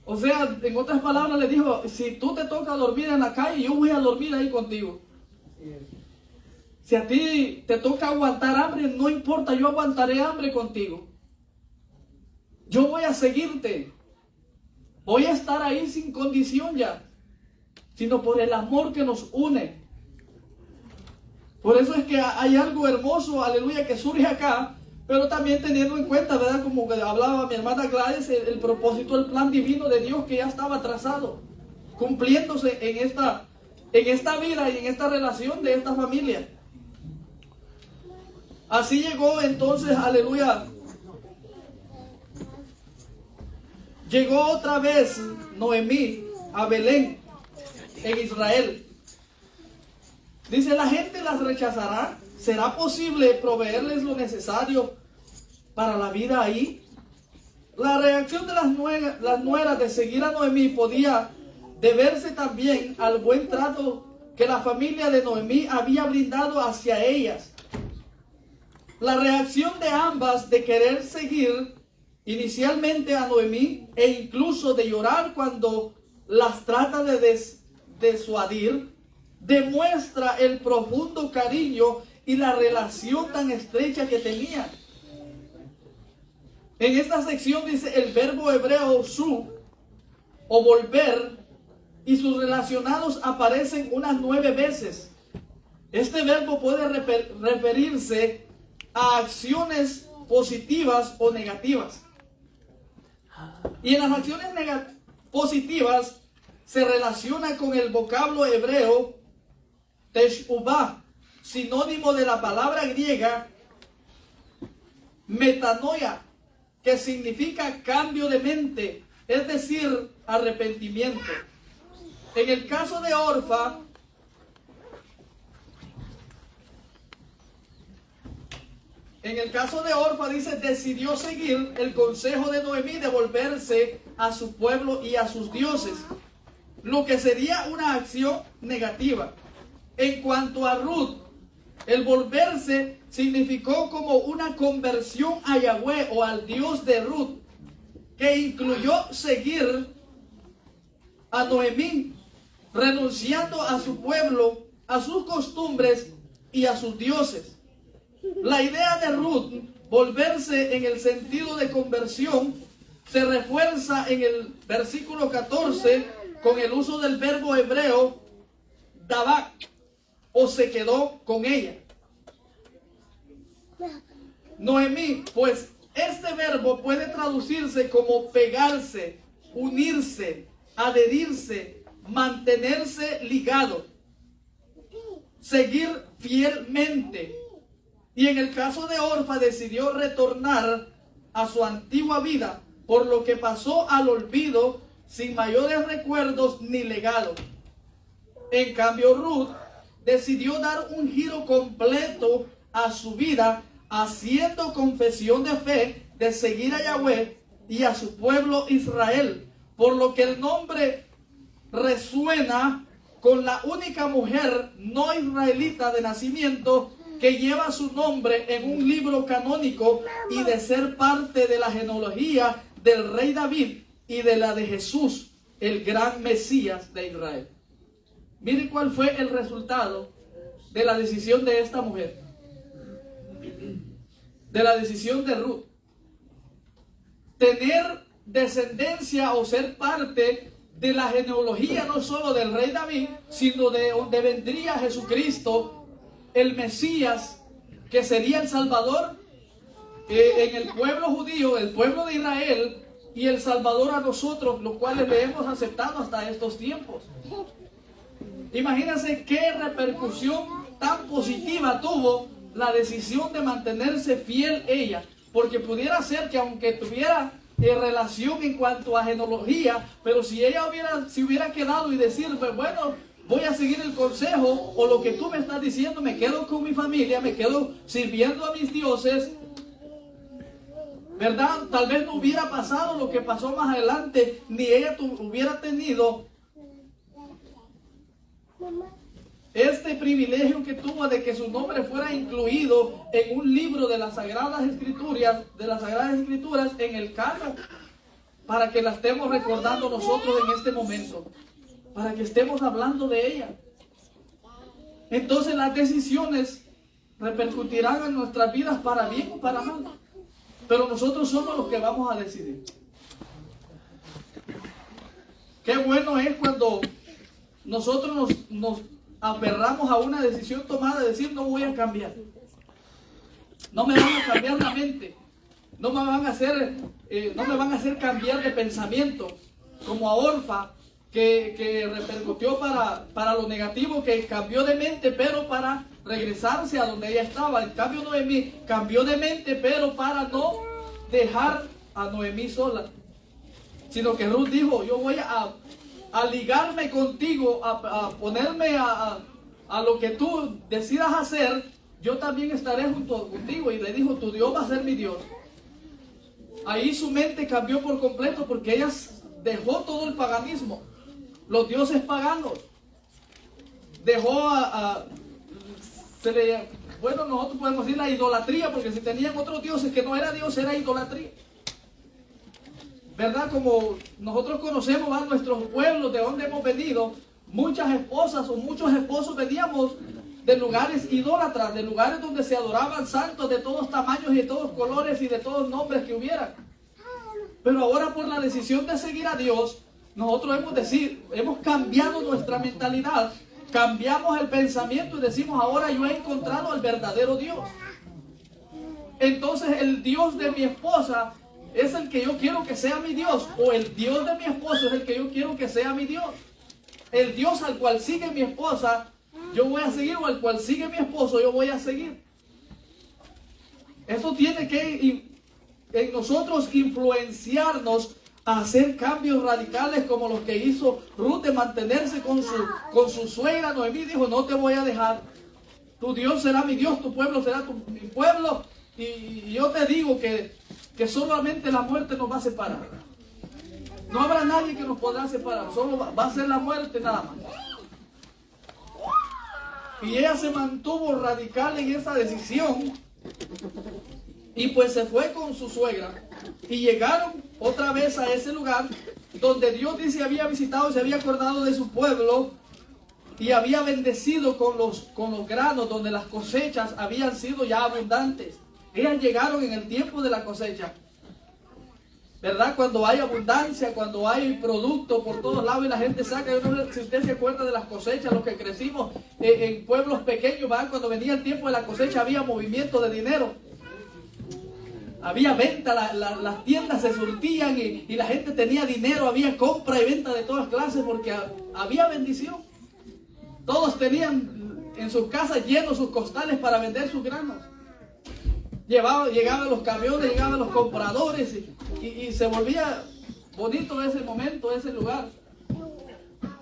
O sea, en otras palabras le dijo, si tú te toca dormir en la calle, yo voy a dormir ahí contigo. Si a ti te toca aguantar hambre, no importa, yo aguantaré hambre contigo. Yo voy a seguirte. Voy a estar ahí sin condición ya, sino por el amor que nos une. Por eso es que hay algo hermoso, aleluya, que surge acá, pero también teniendo en cuenta, ¿verdad? Como que hablaba mi hermana Gladys, el propósito, el plan divino de Dios que ya estaba trazado, cumpliéndose en esta vida y en esta relación de esta familia. Así llegó entonces, aleluya, llegó otra vez Noemí a Belén, en Israel. Dice, la gente las rechazará. ¿Será posible proveerles lo necesario para la vida ahí? La reacción de las nueras de seguir a Noemí podía deberse también al buen trato que la familia de Noemí había brindado hacia ellas. La reacción de ambas de querer seguir inicialmente a Noemí e incluso de llorar cuando las trata de disuadir, demuestra el profundo cariño y la relación tan estrecha que tenían. En esta sección dice el verbo hebreo su o volver y sus relacionados aparecen unas 9 veces. Este verbo puede referirse a acciones positivas o negativas. Y en las acciones positivas se relaciona con el vocablo hebreo teshuvah, sinónimo de la palabra griega metanoia, que significa cambio de mente, es decir, arrepentimiento. En el caso de Orfa, dice, decidió seguir el consejo de Noemí de volverse a su pueblo y a sus dioses, lo que sería una acción negativa. En cuanto a Ruth, el volverse significó como una conversión a Yahweh o al Dios de Ruth, que incluyó seguir a Noemí, renunciando a su pueblo, a sus costumbres y a sus dioses. La idea de Ruth, volverse en el sentido de conversión, se refuerza en el versículo 14 con el uso del verbo hebreo dabak, o se quedó con ella. Noemí, pues este verbo puede traducirse como pegarse, unirse, adherirse, mantenerse ligado, seguir fielmente. Y en el caso de Orfa decidió retornar a su antigua vida, por lo que pasó al olvido sin mayores recuerdos ni legado. En cambio, Ruth decidió dar un giro completo a su vida, haciendo confesión de fe de seguir a Yahweh y a su pueblo Israel, por lo que el nombre resuena con la única mujer no israelita de nacimiento que lleva su nombre en un libro canónico y de ser parte de la genealogía del rey David y de la de Jesús, el gran Mesías de Israel. Miren cuál fue el resultado de la decisión de esta mujer, de la decisión de Ruth. Tener descendencia o ser parte de la genealogía no solo del rey David, sino de donde vendría Jesucristo, el Mesías, que sería el Salvador en el pueblo judío, el pueblo de Israel, y el Salvador a nosotros, los cuales le hemos aceptado hasta estos tiempos. Imagínense qué repercusión tan positiva tuvo la decisión de mantenerse fiel ella, porque pudiera ser que aunque tuviera relación en cuanto a genealogía, pero si ella hubiera quedado y decir, pues bueno, voy a seguir el consejo o lo que tú me estás diciendo, me quedo con mi familia, me quedo sirviendo a mis dioses, ¿verdad? Tal vez no hubiera pasado lo que pasó más adelante, ni ella hubiera tenido este privilegio que tuvo de que su nombre fuera incluido en un libro de las Sagradas Escrituras, en el canon, para que la estemos recordando nosotros en este momento, para que estemos hablando de ella. Entonces las decisiones repercutirán en nuestras vidas para bien o para mal, pero nosotros somos los que vamos a decidir. Qué bueno es cuando nosotros nos aferramos a una decisión tomada de decir, no voy a cambiar, no me van a cambiar la mente, no me van a hacer cambiar de pensamiento, como a Orfa, que repercutió para lo negativo, que cambió de mente, pero para regresarse a donde ella estaba. En cambio, Noemí cambió de mente, pero para no dejar a Noemí sola, sino que Ruth dijo, yo voy a ligarme contigo, a ponerme a lo que tú decidas hacer, yo también estaré junto contigo. Y le dijo, tu Dios va a ser mi Dios. Ahí su mente cambió por completo, porque ella dejó todo el paganismo, los dioses paganos, dejó bueno, nosotros podemos decir la idolatría, porque si tenían otros dioses que no era Dios, era idolatría, ¿verdad? Como nosotros conocemos a nuestros pueblos, de donde hemos venido, muchas esposas o muchos esposos veníamos de lugares idólatras, de lugares donde se adoraban santos de todos tamaños y de todos colores y de todos nombres que hubieran. Pero ahora, por la decisión de seguir a Dios, nosotros hemos cambiado nuestra mentalidad, cambiamos el pensamiento y decimos, ahora yo he encontrado al verdadero Dios. Entonces el Dios de mi esposa es el que yo quiero que sea mi Dios, o el Dios de mi esposo es el que yo quiero que sea mi Dios. El Dios al cual sigue mi esposa, yo voy a seguir, o al cual sigue mi esposo, yo voy a seguir. Eso tiene que en nosotros influenciarnos a hacer cambios radicales como los que hizo Ruth, de mantenerse con su suegra. Noemí dijo, no te voy a dejar, tu Dios será mi Dios, tu pueblo será mi pueblo, y yo te digo que solamente la muerte nos va a separar. No habrá nadie que nos podrá separar, solo va a ser la muerte nada más. Y ella se mantuvo radical en esa decisión, y pues se fue con su suegra, y llegaron otra vez a ese lugar donde Dios dice había visitado, se había acordado de su pueblo y había bendecido con los granos, donde las cosechas habían sido ya abundantes. Ellas llegaron en el tiempo de la cosecha, ¿verdad? Cuando hay abundancia, cuando hay producto por todos lados y la gente saca. Yo no sé si usted se acuerda de las cosechas, los que crecimos en pueblos pequeños, ¿verdad? Cuando venía el tiempo de la cosecha había movimiento de dinero, había venta, las tiendas se surtían y la gente tenía dinero, había compra y venta de todas clases porque había bendición. Todos tenían en sus casas llenos sus costales para vender sus granos. Llegaban los camiones, llegaban los compradores y se volvía bonito ese momento, ese lugar,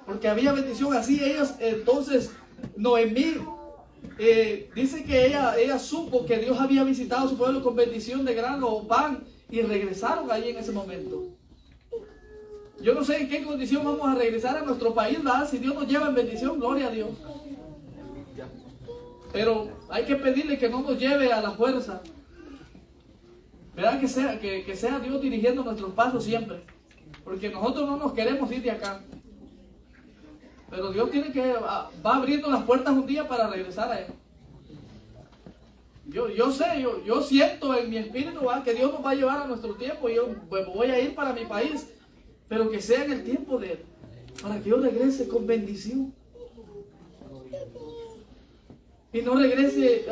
porque había bendición. Así ellos, entonces Noemí dice que ella supo que Dios había visitado a su pueblo con bendición de grano o pan, y regresaron ahí en ese momento. Yo no sé en qué condición vamos a regresar a nuestro país, ¿verdad? Si Dios nos lleva en bendición, gloria a Dios. Pero hay que pedirle que no nos lleve a la fuerza, ¿verdad? Que sea Dios dirigiendo nuestros pasos siempre, porque nosotros no nos queremos ir de acá, pero Dios va abriendo las puertas un día para regresar a Él. Yo siento en mi espíritu, ¿verdad?, que Dios nos va a llevar a nuestro tiempo, y yo voy a ir para mi país, pero que sea en el tiempo de Él, para que yo regrese con bendición. Y no regrese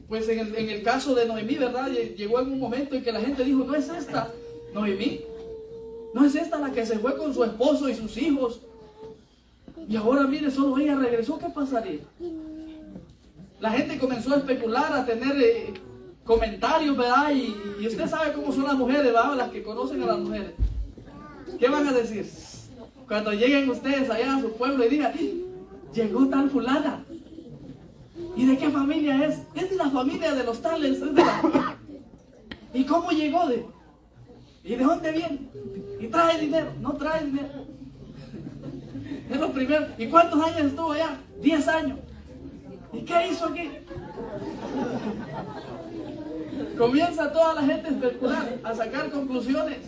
pues en el caso de Noemí, ¿verdad? Llegó en un momento en que la gente dijo, no es esta Noemí, no es esta la que se fue con su esposo y sus hijos, y ahora mire, solo ella regresó, ¿qué pasaría? la gente comenzó a especular, a tener comentarios, ¿verdad? Y usted sabe cómo son las mujeres, ¿verdad? Las que conocen a las mujeres. ¿Qué van a decir? Cuando lleguen ustedes allá a su pueblo y digan, llegó tal fulana. ¿Y de qué familia es? Es de la familia de los tales. ¿Y cómo llegó? ¿Y de dónde viene? ¿Y trae dinero? No trae dinero. Es lo primero. ¿Y cuántos años estuvo allá? 10 años. ¿Y qué hizo aquí? Comienza toda la gente a especular, a sacar conclusiones.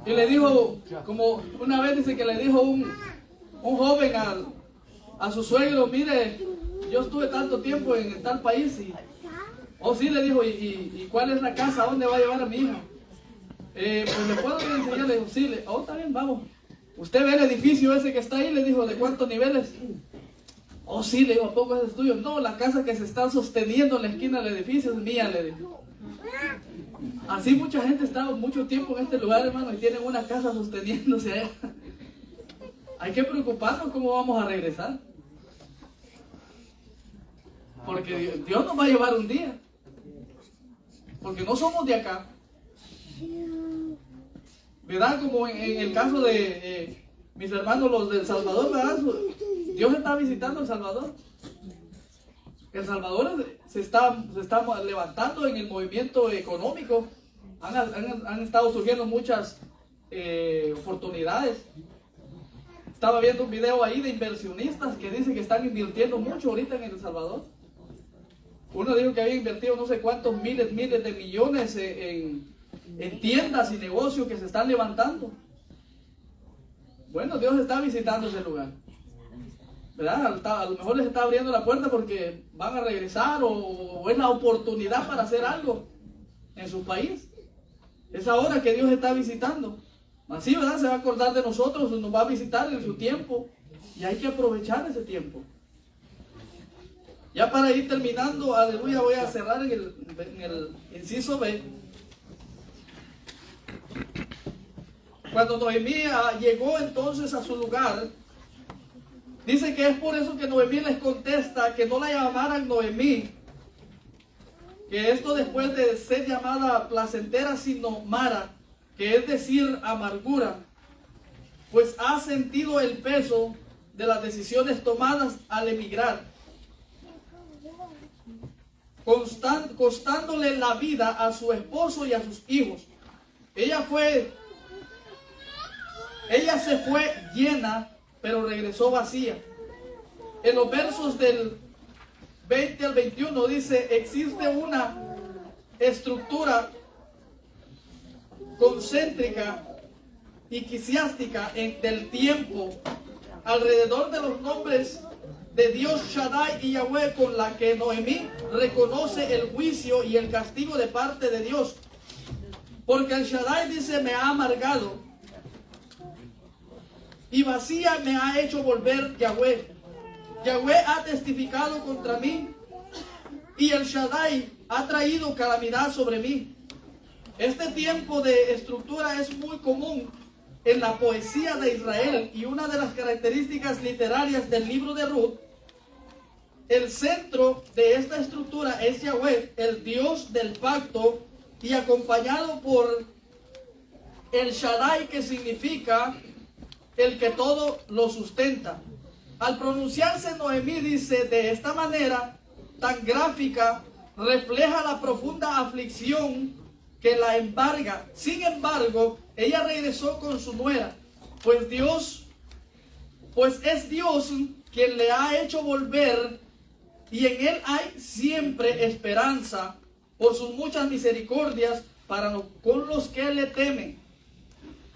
Y le dijo, como una vez dice que le dijo un joven a su suegro, mire, yo estuve tanto tiempo en tal país y... Oh, sí, le dijo, ¿y cuál es la casa? ¿A dónde va a llevar a mi hija? Pues le puedo enseñar, le dijo, sí, está bien, vamos. ¿Usted ve el edificio ese que está ahí? Le dijo, ¿de cuántos niveles? Oh, sí, le dijo, ¿a poco es tuyo? No, la casa que se está sosteniendo en la esquina del edificio es mía, le dijo. Así mucha gente está mucho tiempo en este lugar, hermano, y tienen una casa sosteniéndose allá. Hay que preocuparnos cómo vamos a regresar. Porque Dios nos va a llevar un día. Porque no somos de acá. ¿Verdad? Como en el caso de mis hermanos, los del Salvador, ¿verdad? Dios está visitando El Salvador. El Salvador se está levantando en el movimiento económico. Han estado surgiendo muchas oportunidades. Estaba viendo un video ahí de inversionistas que dicen que están invirtiendo mucho ahorita en El Salvador. Uno dijo que había invertido no sé cuántos miles de millones en tiendas y negocios que se están levantando. Bueno, Dios está visitando ese lugar, ¿verdad? A lo mejor les está abriendo la puerta porque van a regresar o es la oportunidad para hacer algo en su país. Es ahora que Dios está visitando. Así, ¿verdad? Se va a acordar de nosotros, nos va a visitar en su tiempo y hay que aprovechar ese tiempo. Ya para ir terminando, aleluya, voy a cerrar en el inciso B. Cuando Noemí llegó entonces a su lugar, dice que es por eso que Noemí les contesta que no la llamaran Noemí, que esto después de ser llamada placentera, sino Mara, que es decir amargura, pues ha sentido el peso de las decisiones tomadas al emigrar, costándole la vida a su esposo y a sus hijos. Ella se fue llena, pero regresó vacía. En los versos del 20 al 21 dice, existe una estructura concéntrica y quisiástica del tiempo alrededor de los nombres de Dios Shaddai y Yahweh, con la que Noemí reconoce el juicio y el castigo de parte de Dios. Porque el Shaddai dice, me ha amargado y vacía me ha hecho volver Yahweh. Yahweh ha testificado contra mí y el Shaddai ha traído calamidad sobre mí. Este tiempo de estructura es muy común en la poesía de Israel y una de las características literarias del libro de Ruth. El centro de esta estructura es Yahweh, el Dios del pacto, y acompañado por el Shaddai, que significa el que todo lo sustenta. Al pronunciarse Noemí dice de esta manera tan gráfica, refleja la profunda aflicción que la embarga. Sin embargo, ella regresó con su nuera, pues es Dios quien le ha hecho volver, y en él hay siempre esperanza por sus muchas misericordias con los que le temen.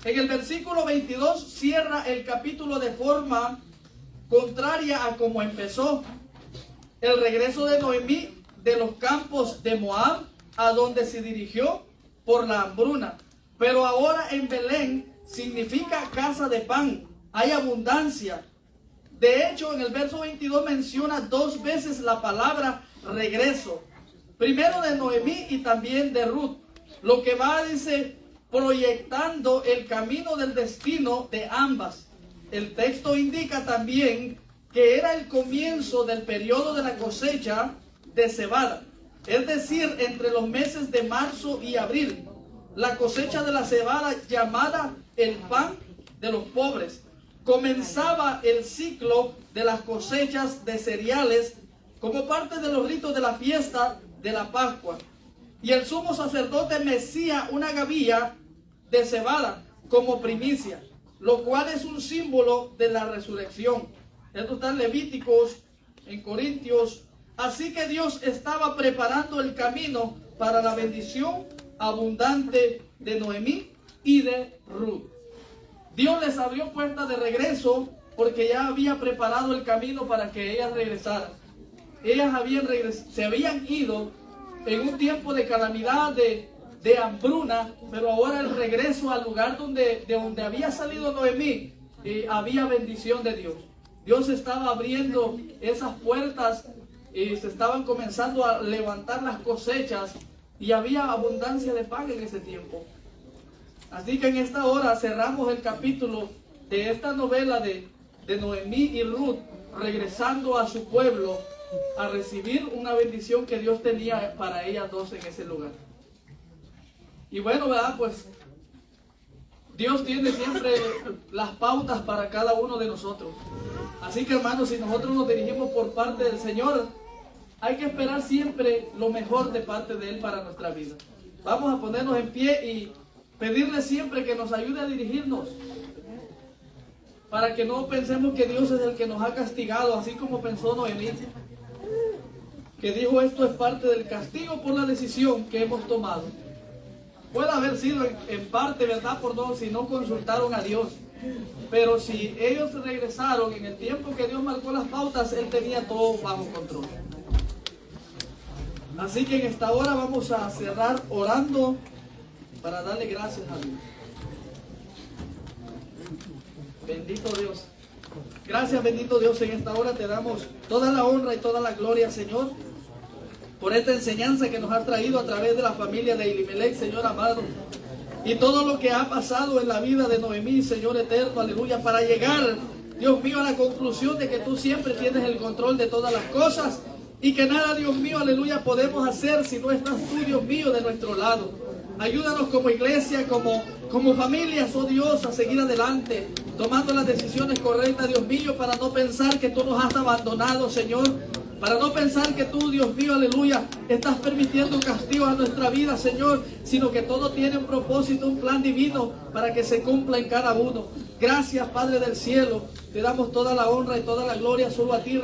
En el versículo 22 cierra el capítulo de forma contraria a como empezó. El regreso de Noemí de los campos de Moab, a donde se dirigió por la hambruna. Pero ahora en Belén significa casa de pan. Hay abundancia. De hecho, en el verso 22 menciona 2 veces la palabra regreso. Primero de Noemí y también de Ruth. Lo que va, dice, proyectando el camino del destino de ambas. El texto indica también que era el comienzo del periodo de la cosecha de cebada, es decir, entre los meses de marzo y abril. La cosecha de la cebada, llamada el pan de los pobres, comenzaba el ciclo de las cosechas de cereales como parte de los ritos de la fiesta de la Pascua. Y el sumo sacerdote mecía una gavilla de cebada como primicia, lo cual es un símbolo de la resurrección. Esto está en Levíticos, en Corintios. Así que Dios estaba preparando el camino para la bendición abundante de Noemí y de Ruth. Dios les abrió puertas de regreso porque ya había preparado el camino para que ellas regresaran. Ellas se habían ido en un tiempo de calamidad, de hambruna, pero ahora el regreso al lugar de donde había salido Noemí, había bendición de Dios. Dios estaba abriendo esas puertas y se estaban comenzando a levantar las cosechas y había abundancia de pan en ese tiempo. Así que en esta hora cerramos el capítulo de esta novela de Noemí y Ruth regresando a su pueblo a recibir una bendición que Dios tenía para ellas dos en ese lugar. Y bueno, ¿verdad? Pues Dios tiene siempre las pautas para cada uno de nosotros. Así que hermanos, si nosotros nos dirigimos por parte del Señor, hay que esperar siempre lo mejor de parte de Él para nuestra vida. Vamos a ponernos en pie y pedirle siempre que nos ayude a dirigirnos, para que no pensemos que Dios es el que nos ha castigado, así como pensó Noemí, que dijo: esto es parte del castigo por la decisión que hemos tomado. Puede haber sido en parte verdad por no, si no consultaron a Dios, pero si ellos regresaron en el tiempo que Dios marcó las pautas, Él tenía todo bajo control. Así que en esta hora vamos a cerrar orando para darle gracias a Dios. Bendito Dios. Gracias, bendito Dios. En esta hora te damos toda la honra y toda la gloria, Señor, por esta enseñanza que nos has traído a través de la familia de Elimelech, Señor amado, y todo lo que ha pasado en la vida de Noemí, Señor eterno, aleluya, para llegar, Dios mío, a la conclusión de que tú siempre tienes el control de todas las cosas y que nada, Dios mío, aleluya, podemos hacer si no estás tú, Dios mío, de nuestro lado. Ayúdanos como iglesia, como familias, oh Dios, a seguir adelante, tomando las decisiones correctas, Dios mío, para no pensar que tú nos has abandonado, Señor. Para no pensar que tú, Dios mío, aleluya, estás permitiendo castigo a nuestra vida, Señor, sino que todo tiene un propósito, un plan divino para que se cumpla en cada uno. Gracias, Padre del cielo. Te damos toda la honra y toda la gloria solo a ti.